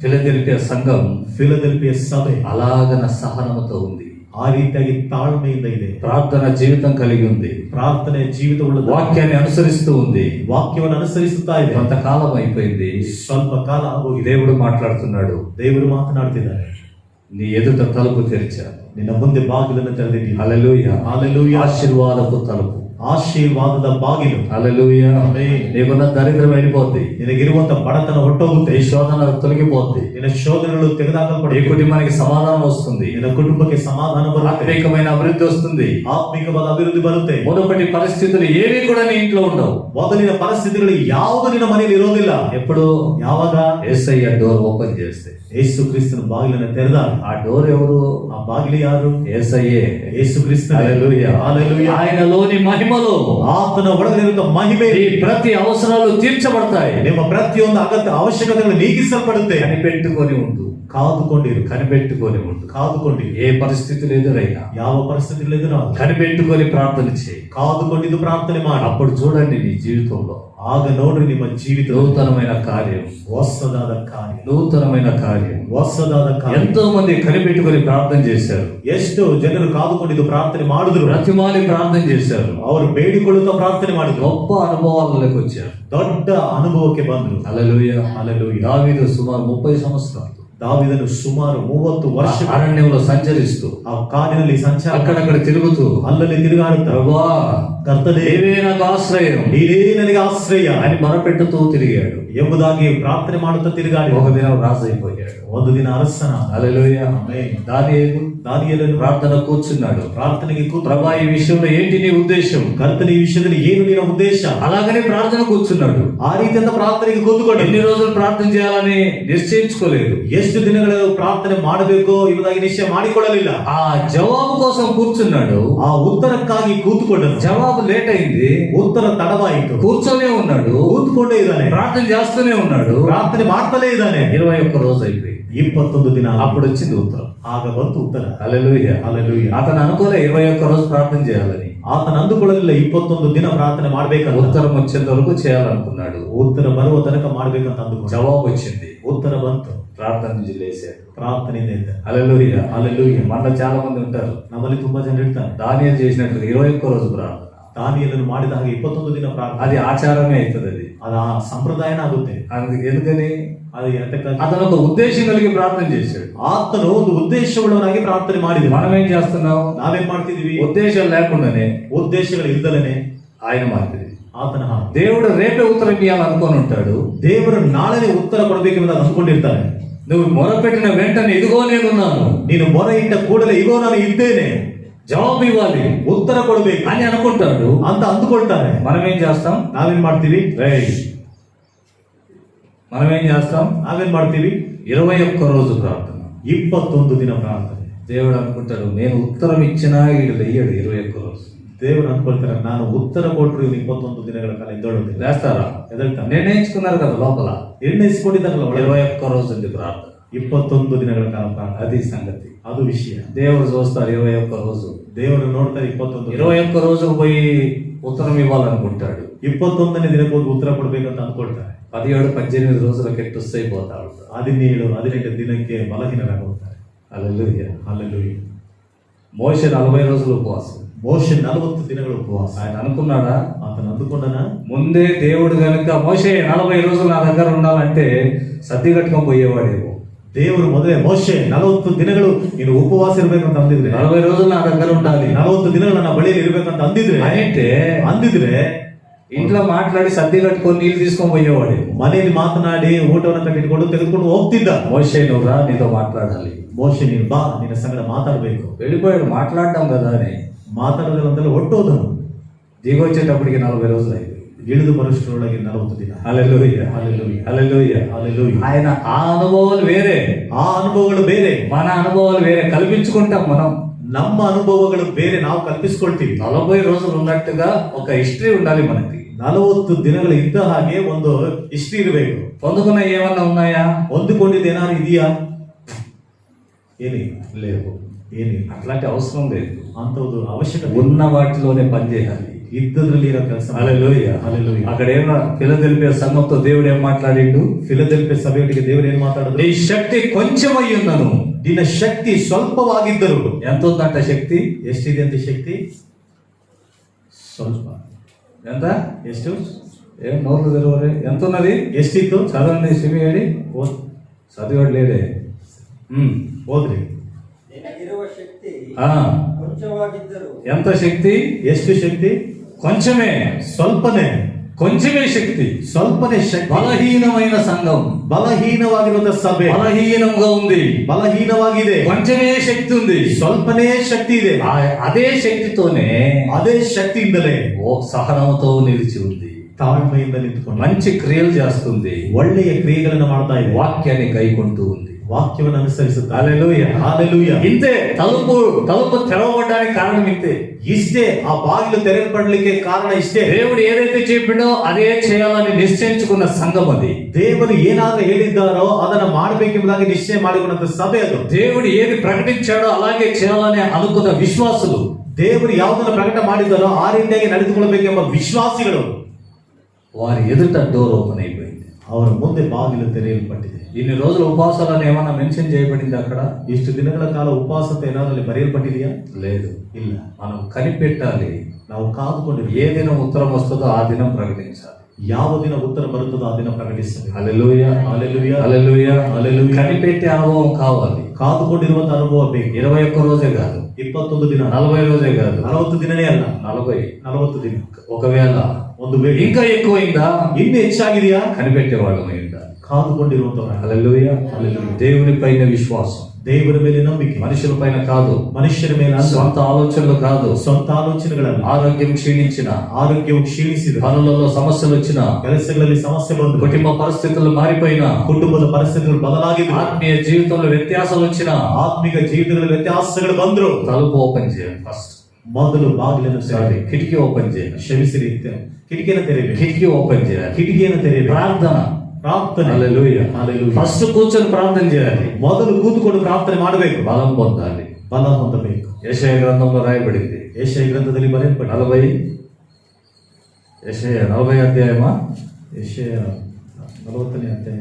ఫిలదెల్ఫియా సంఘం ಫಿಲದೆಲ್ಫಿಯ ಸಭೆ అలాగన సహనముతో ఉంది. ಆ ರೀತಿಯಾಗಿ ತಾಳ್ಮೆಯಿಂದ ಇದೆ. ప్రార్థన జీవితం కలిగి ఉంది. ಪ್ರಾರ್ಥನೆ ಜೀವಿತವುಳ್ಳ వాక్యాన్ని అనుసరిస్తూ ఉంది. ವಾಕ್ಯವನ್ನು ಅನುಸರಿಸುತ್ತಾ ಇದೆ. కొంతకాలం అయిపోయింది, ಸ್ವಲ್ಪ ಕಾಲ ಆಗೋಗಿದೆ. దేవుడు మాట్లాడుతున్నాడు, ದೇವರು ಮಾತನಾಡ್ತಿದ್ದಾರೆ. నీ ఎదుట తలుపు తెరిచాను. ನಿನ್ನ ಮುಂದೆ ಬಾಗಿಲನ್ನು ತೆರೆದಿದ್ದೀನಿ. హల్లెలూయా. హల్లెలూయా. ఆశీర్వాదపు తలుపు, ಆಶೀರ್ವಾದದ ಬಾಗಿಲು. హల్లెలూయా. ಆಮೆನ್. నీకున్న దరిద్రం వెళ్ళిపోద్ది. ನಿನಗಿರುವಂತ ಬಡತನ ಹೊರಟೋಗುತ್ತೆ. నీ శోధన తొలగిపోద్ది. ನಿನ್ನ ಶೋಧನೆಗಳು నీ ತೆಗೆದುಹಾಕಲ್ಪಡುತ್ತೆ. కుటుంబానికి సమాధానం వస్తుంది. ನಿನ್ನ ಕುಟುಂಬಕ್ಕೆ ಸಮಾಧಾನ ಬರುತ್ತೆ. ఆత్మీకమైన అభివృద్ధి వస్తుంది. ಆತ್ಮಿಕವಾದ ಅಭಿವೃದ್ಧಿ ಬರುತ್ತೆ. మునుపటి పరిస్థితులు ఏవి కూడా నీ ఇంట్లో ఉండవు. ಮೊದಲಿನ ಪರಿಸ್ಥಿತಿಗಳು ಯಾವುದು ನಿನ್ನ ಮನೆಯಲ್ಲಿ ಇರೋದಿಲ್ಲ. ఎప్పుడు? ಯಾವಾಗ యేసయ్య డోర్ ఓపెన్ చేస్తే. ಯೇಸು ಕ್ರಿಸ್ತನ ಬಾಗಿಲನ್ನು ತೆರೆದಾಗ ఆ డోర్ ఎవరు? ಆ ಬಾಗಿಲು ಯಾರು? యేసయ్యే. ಯೇಸು ಕ್ರಿಸ್ತ. హల్లెలూయా. హల్లెలూయా. ఆయనలోని మహిమలో ಆತನ ಒಳಗಿರುವಂತ ಮಹಿಮೆ ఈ ప్రతి అవసరాలు తీర్చబడతాయి. ನಿಮ್ಮ ಪ್ರತಿಯೊಂದು ಅಗತ್ಯ ಅವಶ್ಯಕತೆಗಳು ನೀಗಿಸಲ್ಪಡುತ್ತೆ. కనిపెట్టుకొని ఉండు, ಕಾದುಕೊಂಡಿರು. కనిపెట్టుకొని ఉండు. ಕಾದುಕೊಂಡಿರು. ఏ పరిస్థితులు ఎదురైనా ಯಾವ ಪರಿಸ್ಥಿತಿಗಳು ಎದುರಾಗ కనిపెట్టుకొని ప్రార్థన చేయి. ಕಾದುಕೊಂಡಿದ್ದು ಪ್ರಾರ್ಥನೆ ಮಾಡಿ. అప్పుడు చూడండి నీ జీవితంలో ಆಗ ನೋಡ್ರಿ ನಿಮ್ಮ ಜೀವಿತ నూతనమైన కార్యం, ಹೊಸದಾದ ಕಾರ್ಯ, నూతనమైన కార్యం. ಹೊಸದಾದ ಕಾರ್ಯ. ఎంతో మంది కనిపెట్టుకొని ప్రార్థన చేశారు. ಎಷ್ಟು ಜನರು ಕಾದುಕೊಂಡಿದ್ದು ಪ್ರಾರ್ಥನೆ ಮಾಡಿದ್ರು. ప్రతిమాలి ప్రార్థన చేశారు. ಅವರು ಬೇಡಿಕೊಳ್ಳುತ್ತಾ ಪ್ರಾರ್ಥನೆ ಮಾಡಿದ್ರು. గొప్ప అనుభవాలకు వచ్చారు. ದೊಡ್ಡ ಅನುಭವಕ್ಕೆ ಬಂದ್ರು. హల్లెలూయా. హల్లెలూయా. దావీదు సుమారు 30 సంవత్సరాలు ದಾವೀದನು ಸುಮಾರು 30 ವರ್ಷ అరణ్యంలో సంచరిస్తూ ಆ ಕಾಡಿನಲ್ಲಿ ಸಂಚಾರ అక్కడక్కడ తిరుగుతూ, ಅಲ್ಲಲ್ಲಿ ತಿರುಗಾಡುತ್ತಾ, ప్రభువా ಕರ್ತನೇ నీవే నాకు ఆశ్రయం ನೀನೇ ನನಗೆ ಆಶ್ರಯ అని మొరపెట్టుతూ తిరిగాడు. ಎಂಬುದಾಗಿ ಪ್ರಾರ್ಥನೆ ಮಾಡುತ್ತಾ ತಿರುಗಾಡಿ ఒక దినం రాజు అయిపోయాడు. ಒಂದು ದಿನ ಅರಸನಾದ. హల్లెలూయా. ಆಮೆನ್. దానియేలు ప్రార్థన కూర్చున్నాడు. ಪ್ರಾರ್ಥನೆಗೆ ಕೂತು, ప్రభా ఈ విషయంలో ఏంటి నీ ఉద్దేశం? ಕರ್ತನ ಈ ವಿಷಯದಲ್ಲಿ ಏನು ನಿನ್ನ ಉದ್ದೇಶ? అలాగనే ప్రార్థన కూర్చున్నాడు. ಆ ರೀತಿಯಿಂದ ಪ್ರಾರ್ಥನೆಗೆ ಕೂತುಕೊಂಡು ఎన్ని రోజులు ప్రార్థన చేయాలని నిశ్చయించుకోలేదు. ಎಷ್ಟು ದಿನಗಳು ಪ್ರಾರ್ಥನೆ ಮಾಡಬೇಕು ಎಂಬುದಾಗಿ ನಿಶ್ಚಯ ಮಾಡಿಕೊಳ್ಳಲಿಲ್ಲ. ఆ జవాబు కోసం కూర్చున్నాడు. ಆ ಉತ್ತರಕ್ಕಾಗಿ ಕೂತುಕೊಂಡನು. జవాబు లేట్ అయింది. ಉತ್ತರ ತಡವಾಯಿತು. కూర్చొనే ఉన్నాడు, ಕೂತ್ಕೊಂಡೇ ಇದ್ದಾನೆ, ప్రార్థన చేస్తూనే ఉన్నాడు. ಪ್ರಾರ್ಥನೆ ಮಾಡ್ತಲೇ ಇದ್ದಾನೆ. 21 రోజు అయిపోయింది. 21 ದಿನ అప్పుడు వచ్చింది ఉత్తరం. ಆಗ ಬಂತು ಉತ್ತರ. హల్లెలూయా. హల్లెలూయా. అతను అనుకోలే 21 రోజు ప్రార్థన చేయాలని. ಆತನ ಅಂದುಕೊಳ್ಳಲಿಲ್ಲ 21 ದಿನ ಪ್ರಾರ್ಥನೆ ಮಾಡ್ಬೇಕಂತ. ఉత్తరం వచ్చేంత వరకు చేయాలనుకున్నాడు. ಉತ್ತರ ಬರುವ ತನಕ ಮಾಡ್ಬೇಕಂತ ಅಂದುಕೊಂಡ. జవాబు వచ్చింది. ಉತ್ತರ ಬಂತು. ప్రార్థన లేశాడు. ಪ್ರಾರ್ಥನೆಯಿಂದ ಇದ್ದ. హల్లెలూయా. హల్లెలూయా. మనలో చాలా మంది ఉంటారు. ನಮ್ಮಲ್ಲಿ ತುಂಬಾ ಜನ ಇರ್ತಾರೆ. దానియేలు చేసినట్లుగా 21 రోజు ప్రార్థన. ದಾನಿಯೇಲನು ಮಾಡಿದ ಹಾಗೆ 21 ದಿನ ಪ್ರಾರ್ಥನೆ. అది ఆచారమే అవుతుంది. అది ಅದು ಆ ಸಂಪ್ರದಾಯನ ಆಗುತ್ತೆ. ఎందుకని? ಅದು ಎಂತಕ್ಕಾಗಿ? అతను ఒక ఉద్దేశం కలిగి ప్రార్థన చేశాడు. ಆತನು ಒಂದು ಉದ್ದೇಶವುಳ್ಳವನಾಗಿ ಪ್ರಾರ್ಥನೆ ಮಾಡಿದ. మనం ఏం చేస్తున్నాం? ನಾವೇನ್ ಮಾಡ್ತಿದೀವಿ? ఉద్దేశం లేకుండానే, ಉದ್ದೇಶಗಳು ಇಲ್ದಲೇನೆ ఆయన మాదిరి ಆತನ ಹಾಗೆ. దేవుడు రేపే ఉత్తరం ఇవ్వాలనుకొని ఉంటాడు. ದೇವರು ನಾಳೆನೇ ಉತ್ತರ ಕೊಡಬೇಕೆಂಬುದಾಗಿ ಅಂದ್ಕೊಂಡಿರ್ತಾನೆ. నువ్వు మొరపెట్టిన వెంటనే ఇదిగో నేనున్నాను, ನೀನು ಮೊರೆ ಇಟ್ಟ ಕೂಡಲೇ ಇಗೋ ನಾನು ಇದ್ದೇನೆ, జవాబు ఇవ్వాలి ఉత్తర ಕೊಡಬೇಕು అని అనుకుంటాడు. ಅಂತ ಅಂದುಕೊಳ್ತಾರೆ. మనం ఏం చేస్తాం? ನಾವೇನ್ ಮಾಡ್ತೀವಿ? మనం ఏం చేస్తాం? ನಾವೇನ್ ಮಾಡ್ತೀವಿ? 21 రోజు ప్రార్థన, 21 ದಿನ ಪ್ರಾರ್ಥನೆ. దేవుడు అనుకుంటాడు నేను ఉత్తరం ఇచ్చినా వీడు లేయడు 21 రోజు. దేవుడు అనుకుంటారు ನಾನು ಉತ್ತರ ಕೊಟ್ಟರು 21 ದಿನಗಳ ಕಾಲ ಎದ್ದೇಳೋದಿಲ್ಲ. లేస్తారా? ಎದ್ದೇಳ್ತಾನೆ. నిర్ణయించుకున్నారు కదా లోపల, ನಿರ್ಣಯಿಸಿಕೊಂಡಿದ್ದಾರಲ್ಲ ಒಳಗೆ 21 రోజు ఉంది ప్రార్థన. 21 ದಿನಗಳ ಕಾಲ ಪ್ರಾರ್ಥನೆ. అది సంగతి. ಅದು ವಿಷಯ. దేవుడు చూస్తారు 21 రోజు. ದೇವರು ನೋಡ್ತಾರೆ 21. 21 రోజుకు పోయి ఉత్తరం ఇవ్వాలనుకుంటాడు. 21ನೇ ದಿನಕ್ಕೆ ಹೋಗಿ ಉತ್ತರ ಕೊಡ್ಬೇಕಂತ ಅಂದ್ಕೊಳ್ತಾರೆ. 17-18 రోజులకి టుస్ అయిపోతాడు. 17-18 ದಿನಕ್ಕೆ ಬಲಹೀನರಾಗುತ್ತಾರೆ. హల్లెలూయా. హల్లెలూయా. మోషే 40 రోజులు ఉపవాసం. మోషే 40 ದಿನಗಳ ಉಪವಾಸ. ఆయన అనుకున్నాడా? అతను అందుకున్నానా? ముందే దేవుడు గనుక మోషే 40 రోజులు నా దగ్గర ఉండాలంటే సద్ది కట్టుకొని పోయేవాడేమో. ದೇವರು ಮೊದಲೇ ಮೋಶೆ 40 ದಿನಗಳು ನೀನು ಉಪವಾಸ ಇರ್ಬೇಕಂತ ಅಂದಿದ್ರೆ, 40 రోజులు నా దగ్గర ఉండాలి, 40 ದಿನಗಳು ನನ್ನ ಬಳಿಯಲ್ಲಿ ಇರ್ಬೇಕಂತ ಅಂದಿದ್ರೆ ఇంట్లో మాట్లాడి సద్ది కట్టుకొని నీళ్ళు తీసుకొని పోయేవాడు. ಮನೆಯಲ್ಲಿ ಮಾತನಾಡಿ ಊಟವನ್ನು ಕಟ್ಟಿಕೊಂಡು ತೆಗೆದುಕೊಂಡು ಹೋಗ್ತಿದ್ದ. మోషే నువ్వు రా, నీతో మాట్లాడాలి. ಮೋಶೆ ನೀನು ಬಾ, ನಿನ್ನ ಸಂಗಡ ಮಾತಾಡಬೇಕು. వెళ్ళిపోయాడు, మాట్లాడడం కదా అని. ಮಾತಾಡೋದಂತೆಲ್ಲ ಒಟ್ಟೋದನು. దిగొచ్చేటప్పటికి 40 రోజులు అయిపోయి ಇಳಿದು ಬರುಷ್ಟರೊಳಗೆ 40 ದಿನ. హల్లెలూయా. హల్లెలూయా. హల్లెలూయా. హల్లెలూయా. ఆయన ఆ అనుభవాలు వేరే, ఆ అనుభವಗಳು ಬೇರೆ, మన అనుభవాలు వేరే. కల్పించుకుంటాం మనం. ನಮ್ಮ ಅನುಭವಗಳು ಬೇರೆ, ನಾವು ಕಲ್ಪಿಸ್ಕೊಳ್ತೀವಿ. 40 రోజులు ఉన్నట్టుగా ఒక హిస్టరీ ఉండాలి మనకి. 40 ದಿನಗಳು ಇದ್ದ ಹಾಗೆ ಒಂದು ಹಿಸ್ಟ್ರಿ ಇರಬೇಕು. పొందుకున్న ఏమన్నా ఉన్నాయా? ಹೊಂದಿಕೊಂಡಿದ್ದು ಏನಾದ್ರು ಇದೆಯಾ? ಏನಿಲ್ಲ. లేవు. ಏನಿಲ್ಲ. అట్లాంటి అవసరం లేదు. ಅಂತದ್ದು ಅವಶ್ಯಕತೆ ఉన్న వాటిలోనే పనిచేయాలి. ಇದ್ದದ್ರಲ್ಲಿ ಇರೋ ಕೆಲಸ. హల్లెలూయా. హల్లెలూయా. అక్కడ ఏమో ఫిలదెల్ఫియా సంఘంతో దేవుడు ఏం మాట్లాడిండు? ಫಿಲದೆಲ್ಫಿಯಾ ಸಭೆಯೊಟ್ಟಿಗೆ ದೇವರು ಏನು ಮಾತಾಡಿದ್ರು? నీ శక్తి కొంచెం అయ్యున్నను, ನಿನ್ನ ಶಕ್ತಿ ಸ್ವಲ್ಪವಾಗಿದ್ದರು. ఎంత ఉందంట శక్తి? ಎಷ್ಟಿದೆ ಅಂತ ಶಕ್ತಿ? ಸ್ವಲ್ಪ. ఎంత? ಎಷ್ಟು? ఏం నోర్లు తెరవరే? ఎంత ఉన్నది? ಎಷ್ಟಿತ್ತು? చదవండి. సిమి ఏడి? చదివాడు లేదే. ಹೋದ್ರಿ. ನಿನಗಿರುವ ಶಕ್ತಿ ఆ, ಕೊಂಚವಾಗಿದ್ದರು. ఎంత శక్తి? ಎಷ್ಟು ಶಕ್ತಿ? కొంచెమే. ಸ್ವಲ್ಪನೇ. కొంచెమే శక్తి. ಸ್ವಲ್ಪನೇ ಶಕ್ತಿ. బలహీనమైన సంఘం, ಬಲಹೀನವಾಗಿರುವಂತಹ ಸಭೆ బలహీనంగా ఉంది, ಬಲಹೀನವಾಗಿದೆ. కొంచెమే శక్తి ఉంది, ಸ್ವಲ್ಪನೇ ಶಕ್ತಿ ಇದೆ. అదే శక్తితోనే ಅದೇ ಶಕ್ತಿಯಿಂದಲೇ ఓ సహనంతో నిలిచి ఉంది, ತಾಳ್ಮೆಯಿಂದ ನಿಂತುಕೊಂಡು మంచి క్రియలు చేస్తుంది, ಒಳ್ಳೆಯ ಕ್ರಿಯೆಗಳನ್ನು ಮಾಡ್ತಾ ಇದೆ, వాక్యాన్ని కైకొంటూ ఉంది. ವಾಕ್ಯವನ್ನು ಅನುಸರಿಸುತ್ತಾ. హల్లెలూయా. హల్లెలూయా. ఇంతే. తలుపు తెరవబడడానికి కారణం ఇంతే. ಇಷ್ಟೇ. ಆ ಬಾಗಿಲು ತೆರೆಯಲ್ಪಡಲಿಕ್ಕೆ ಕಾರಣ ಇಷ್ಟೇ. దేవుడు ఏదైతే చెప్పిండో అదే చేయాలని నిశ్చయించుకున్న సంఘం అది. ದೇವರು ಏನಾದ್ರೂ ಹೇಳಿದ್ದಾರೋ ಅದನ್ನ ಮಾಡಬೇಕೆಂಬುದಾಗಿ ನಿಶ್ಚಯ ಮಾಡಿಕೊಂಡಂತ ಸಭೆ ಅದು. దేవుడు ఏది ప్రకటించాడో అలాగే చేయాలని అనుకున్న విశ్వాసులు. ದೇವರು ಯಾವುದನ್ನು ಪ್ರಕಟ ಮಾಡಿದ್ದಾರೋ ಆ ರೀತಿಯಾಗಿ ನಡೆದುಕೊಳ್ಳಬೇಕೆಂಬ ವಿಶ್ವಾಸಿಗಳು. వారి ఎదుట డోర్ ఓపెన్ అయిపోయింది. ಅವರ ಮುಂದೆ ಬಾಗಿಲು ತೆರೆಯಲ್ಪಟ್ಟಿದೆ. ఇన్ని రోజుల ఉపవాసాలను ఏమన్నా మెన్షన్ చేయబడింది అక్కడ? ಇಷ್ಟು ದಿನಗಳ ಕಾಲ ಉಪವಾಸ ಏನಾದ್ರಲ್ಲಿ ಬರೆಯಲ್ಪಟ್ಟಿದೆಯಾ? లేదు. ಇಲ್ಲ. మనం కనిపెట్టాలి. ನಾವು ಕಾದುಕೊಂಡಿರಿ. ఏ దినం ఉత్తరం వస్తుందో ఆ దినం ప్రకటించాలి. ಯಾವ ದಿನ ಉತ್ತರ ಬರುತ್ತದೋ ಆ ದಿನ ಪ್ರಕಟಿಸಬೇಕು. హల్లెలూయా. హల్లెలూయా. హల్లెలూయా. హల్లెలూయా. కనిపెట్టే అనుభవం కావాలి. ಕಾದುಕೊಂಡಿರುವಂತ ಅನುಭವ ಬೇಕು. 21 రోజే కాదు, 21 ದಿನ, 40 రోజే కాదు, 40 ದಿನನೇ ಅಲ್ಲ, 40 ದಿನ. ఒకవేళ ಒಂದು ವೇಳೆ ఇంకా ఎక్కువైందా? ಇನ್ನು ಹೆಚ್ಚಾಗಿದೆಯಾ? కనిపెట్టేవాళ్ళం అయిందా? కాదుಕೊಂಡಿರುವಂತವರ. హల్లెలూయా. దేవుని పైన విశ్వాసం, ದೇವರ ಮೇಲೆ ನಂಬಿಕೆ, మనుషుల పైన కాదు, ಮನುಷ್ಯರ ಮೇಲೆ ಅಲ್ಲ, స్వంత ఆలోచనలు కాదు, ಸ್ವಂತ ಆಲೋಚನೆಗಳಲ್ಲ. ఆరోగ్యం క్షీణించిన, ಆರೋಗ್ಯವು ಕ್ಷೀಣಿಸಿದ, పనులలో సమస్యలు వచ్చిన, ಕೆಲಸಗಳಲ್ಲಿ ಸಮಸ್ಯೆ ಬಂದು, కుటుంబ పరిస్థితులు మారిపోయినా, ಕುಟುಂಬದ ಪರಿಸ್ಥಿತಿಗಳು ಬದಲಾಗಿದ್ದು, ఆత్మీయ జీవితంలో వ్యత్యాసాలు వచ్చిన, ಆತ್ಮಿಕ ಜೀವಿತಗಳಲ್ಲಿ ವ್ಯತ್ಯಾಸಗಳು ಬಂದ್ರು, తలుపు ఓపెన్ చేయండి. ఫస్ట్ ಮೊದಲು ಬಾಗಿಲನ್ನು ತೆರೆಯಬೇಕು. కిటికీ ఓపెన్ చేయండి. ಕ್ಷಮಿಸಿರಿ, ಕಿಟಕಿಯನ್ನು ತೆರೆಯಬೇಕು. కిటికీ ఓపెన్ చేయాలి. ಕಿಟಕಿಯನ್ನು ತೆರೆಯಬೇಕು. ప్రార్థన. ಪ್ರಾರ್ಥನೆ. హల్లెలూయా. హల్లెలూయా. ఫస్ట్ కూర్చొని ప్రార్థన చేయాలి. ಮೊದಲು ಕೂತುಕೊಂಡು ಪ್ರಾರ್ಥನೆ ಮಾಡಬೇಕು. బలం పొందాలి. ಬಲ ಹೊಂದಬೇಕು. యెషయా గ్రంథంలో రాయబడింది. ಯೆಶಾಯ ಗ್ರಂಥದಲ್ಲಿ ಬರೆಯಲ್ಪಟ್ಟಿದೆ. 40 యెషయా 40 అధ్యాయమా? ಯೆಶಾಯ 40ನೇ ಅಧ್ಯಾಯ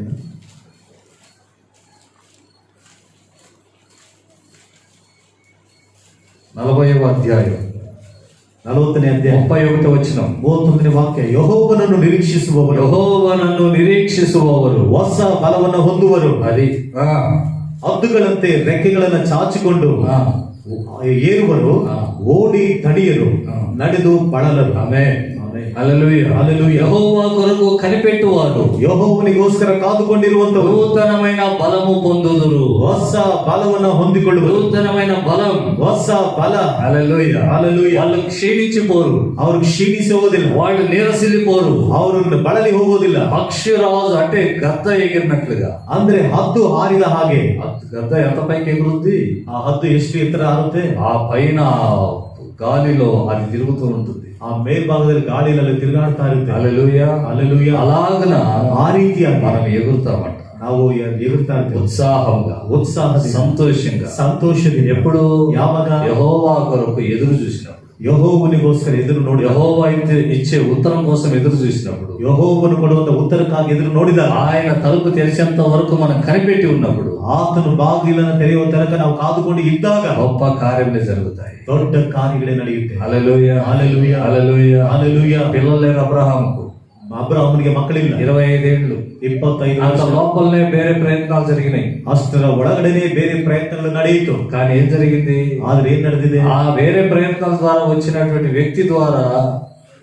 40వ అధ్యాయం 40ನೇ ಅಧ್ಯಾಯ 31వ వచనం. 31ನೇ ವಾಕ್ಯ. ಯೆಹೋವನನ್ನು ನಿರೀಕ್ಷಿಸುವವರು, యెహోవాను నిరీక్షిಸುವವರು ಹೊಸ ಬಲವನ್ನು ಹೊಂದುವರು. అది ಹದ್ದುಗಳಂತೆ ರೆಕ್ಕೆಗಳನ್ನು ಚಾಚಿಕೊಂಡು ಏರುವರು, ಓಡಿ ತಡಿಯರು, ನಡೆದು ಬಳಲರು. ఆమేన్. ಆಮೆನ್. హల్లెలూయా. హల్లెలూయా. యెహోవా కొరకు కనిపెట్టువారు ಯೆಹೋವನಿಗೋಸ್ಕರ ಕಾದುಕೊಂಡಿರುವಂತವರು నూతనమైన బలము పొందుదురు. ಹೊಸ ಹೊಸ ಬಲವನ್ನು ಹೊಂದಿಕೊಳ್ಳುವುದು, నూతనమైన బలం. ಹೊಸ ಬಲ. హల్లెలూయా. హల్లెలూయా. వాళ్ళు క్షీణించిపోరు, ಅವರು ಕ್ಷೀಣಿಸಿ ಹೋಗೋದಿಲ್ಲ, వాళ్ళు నీరసిల్లిపోరు. ಅವರು ಬಳಲಿ ಹೋಗೋದಿಲ್ಲ. పక్షిరాజు అంటే గద్ద ఎగిరినట్లుగా. ಅಂದ್ರೆ ಹದ್ದು ಹಾರಿದ ಹಾಗೆ. గద్ద ఎంత పైకి ఎగురుద్ది? ಆ ಹದ್ದು ಎಷ್ಟು ಎತ್ತರ ಹಾರುತ್ತೆ, ఆ పైన గాలిలో అది తిరుగుతూ ఉంటుంది. ಆ ಮೇಲ್ಭಾಗದಲ್ಲಿ ಗಾಳಿಯಲ್ಲಿ ತಿರುಗಾಡ್ತಾ ಇರುತ್ತೆ. హల్లెలూయా. హల్లెలూయా. అలాగన ಆ ರೀತಿಯಾಗಿ మనం ఎగురుతామంట. ನಾವು ಎಗುರ್ತಾ ಇರ್ತೇವೆ, ఉత్సాహంగా, ఉత్సాహದಿಂದ, సంతోషంగా. ಸಂತೋಷದಿಂದ. ఎప్పుడు? ಯಾವಾಗ? యెహోవా కొరకు ఎదురు చూసినప్పుడు, ಯೆಹೋವನಿಗೋಸ್ಕರ ಎದುರು ನೋಡಿ, యెహోవా ఇచ్చే ఉత్తరం కోసం ఎదురు చూసినప్పుడు, ಯೆಹೋವನು ಕೊಡುವಂತ ಉತ್ತರಕ್ಕಾಗಿ ಎದುರು ನೋಡಿದಾಗ, ఆయన తలుపు తెరిచేంత వరకు మనం కనిపెట్టి ఉన్నప్పుడు, ಆತನು ಬಾಗಿಲನ್ನು ತೆರೆಯುವ ತನಕ ನಾವು ಕಾದುಕೊಂಡು ಇದ್ದಾಗ గొప్ప కార్యములు జరుగుతాయి, ದೊಡ್ಡ ಕಾರ್ಯಗಳೇ ನಡೆಯುತ್ತೆ. హల్లెలూయా. హల్లెలూయా. హల్లెలూయా. హల్లెలూయా. పిల్లలు లేరు అబ్రహాముకు, ಅಬ್ರಹಾಮನಿಗೆ ಮಕ್ಕಳಿಲ್ಲ, 25 ఏళ్ళు. 25 అంత ವರ್ಷ. లోపలనే ಬೇರೆ ప్రయత్నాలు జరిగినాయి. ಅಷ್ಟರ ಒಳಗಡೆನೆ ಬೇರೆ ಪ್ರಯತ್ನಗಳು ನಡೆಯಿತು. కానీ ఏం జరిగింది? ಆದ್ರೆ ಏನ್ ನಡೆದಿದೆ? ఆ వేరే ప్రయత్నాల ద్వారా వచ్చినటువంటి వ్యక్తి ద్వారా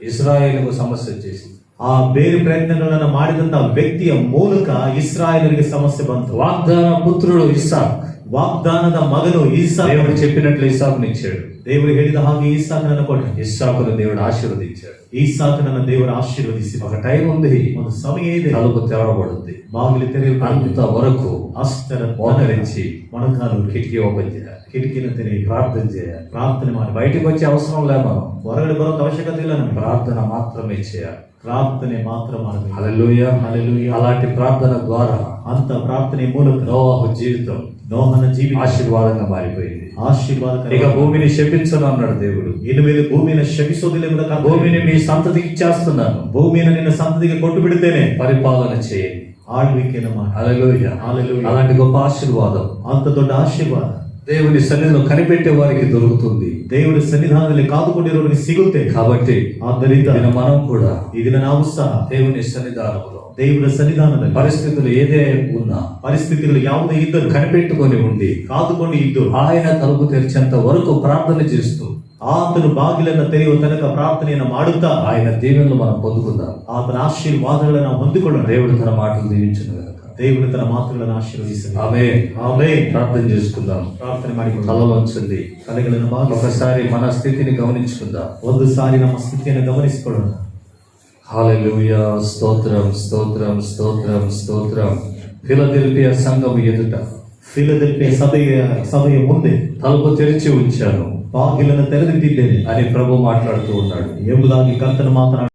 ఇశ్రాయేలుకు సమస్య వచ్చేసింది. ಆ ಬೇರೆ ಪ್ರಯತ್ನಗಳನ್ನ ಮಾಡಿದಂತ ವ್ಯಕ್ತಿಯ ಮೂಲಕ ಇಸ್ರಾಯೇಲರಿಗೆ ಸಮಸ್ಯೆ ಬಂತು. వాగ్దాన పుత్రుడు ఇస్సాక్, ವಾಗ್ದಾನದ ಮಗನು ಇಸಾಕ್, దేవుడు చెప్పినట్లు ఇస్సాకుని ఇచ్చాడు. ದೇವರು ಹೇಳಿದ ಹಾಗೆ ಇಸಾಕನನ್ನು ಕೊಟ್ಟ. ఇస్సాకును దేవుడు ఆశీర్వదించాడు. ಇಸಾಕನನ್ನು ದೇವರು ಆಶೀರ್ವದಿಸಿ. ఒక టైం ఉంది, ಒಂದು ಸಮಯ ಇದೆ, తలుపు తెరవబడుద్ది. ಬಾಗಿಲು ತೆರೆಯಲ್ಪಡುತ್ತೆ. అంతవరకు ಅಷ್ಟರ మోకరించి ಮೊಣಕಾಲು కిటికీ ఓపెన్ చేయాలి, ಕಿಟಕಿನ ತೆರೆಯ, ప్రార్థన చేయాలి. ಪ್ರಾರ್ಥನೆ ಮಾಡಿ. బయటికి వచ్చే అవసరం లేదు, మనం ಹೊರಗಡೆ ಬರೋ ಅವಶ್ಯಕತೆ ಇಲ್ಲ ನಮಗೆ. ప్రార్థన మాత్రమే చేయాలి. ಪ್ರಾರ್ಥನೆ ಮಾತ್ರ ಮಾಡಬೇಕು. హల్లెలూయా. హల్లెలూయా. అలాంటి ప్రార్థన ద్వారా ಅಂತ ಪ್ರಾರ್ಥನೆ ಮೂಲಕ నోవహు జీవితం ನೋಹನ ಜೀವಿತ ఆశీర్వాదంగా మారిపోయింది. ಆಶೀರ್ವಾದಕರ. ఇక భూమిని శపించను అన్నాడు దేవుడు. ಇನ್ನು ಮೇಲೆ ಭೂಮಿಯನ್ನು ಶಪಿಸೋದಿಲ್ಲ ಎಂಬುದ ಕಾರಣ భూమిని మీ సంతతికి ఇచ్చేస్తున్నాను, ಭೂಮಿಯನ್ನು ನಿನ್ನ ಸಂತತಿಗೆ ಕೊಟ್ಟು ಬಿಡುತ್ತೇನೆ, పరిపాలన చేయండి. ಆಳ್ವಿಕೆಯನ್ನು ಮಾಡಿ. హల్లెలూయా. హల్లెలూయా. అలాంటి గొప్ప ఆశీర్వాదం ಅಂತ ದೊಡ್ಡ ಆಶೀರ್ವಾದ దేవుని సన్నిధిలో కనిపెట్టే వారికి దొరుకుతుంది. ದೇವರ ಸನ್ನಿಧಾನದಲ್ಲಿ ಕಾದುಕೊಂಡಿರೋರಿಗೆ ಸಿಗುತ್ತೆ. కాబట్టి ಆದ್ದರಿಂದ ఈయన మనం కూడా ಈ ದಿನ ನಾವು ಸಹ దేవుని సన్నిధానంలో ದೇವರ ಸನ್ನಿಧಾನದಲ್ಲಿ పరిస్థితులు ఏదే ఉన్నా ಪರಿಸ್ಥಿತಿಗಳು ಯಾವುದೇ ಇದ್ದರೂ కనిపెట్టుకొని ఉండి ಕಾದುಕೊಂಡು ಇದ್ದು ఆయన తలుపు తెరిచేంత వరకు ప్రార్థన చేస్తూ ಆತನು ಬಾಗಿಲನ್ನು ತೆರೆಯುವ ತನಕ ಪ್ರಾರ್ಥನೆಯನ್ನು ಮಾಡುತ್ತಾ ఆయన దీవెనలు మనం పొందుకుందాం. ಆತನ ಆಶೀರ್ವಾದಗಳನ್ನು ನಾವು ಹೊಂದಿಕೊಳ್ಳೋಣ. దేవుడు తన మాటలు దీవించును గనుక. దేవుడు తన ಮಾತುಗಳನ್ನು ಆಶೀರ್ವದಿಸಲಿ. ఆమేన్. ಆಮೆನ್. ప్రార్థన చేసుకుందాం. ಪ್ರಾರ್ಥನೆ ಮಾಡಿಕೊಳ್ಳೋಣ. తలలోంచండి. ತಲೆಗಳನ್ನು ಬಾಗಿ ఒకసారి మన స్థితిని గమనించుకుందాం. ಒಂದು ಸಾರಿ ನಮ್ಮ ಸ್ಥಿತಿಯನ್ನು ಗಮನಿಸಿಕೊಳ್ಳೋಣ. హల్లెలూయా. స్తోత్రం, స్తోత్రం, స్తోత్రం, స్తోత్రం. ఫిలదెల్ఫియా సంఘం ఎదుట ಫಿಲದೆಲ್ಫಿಯ ಸಭೆಯ ಮುಂದೆ తలుపు తెరిచి ఉంచాను ಬಾಗಿಲನ್ನು ತೆರೆದಿಟ್ಟಿದ್ದೇನೆ అని ప్రభు మాట్లాడుతూ ఉన్నాడు. ಎಂಬುದಾಗಿ ಕರ್ತನು ಮಾತನಾಡಿ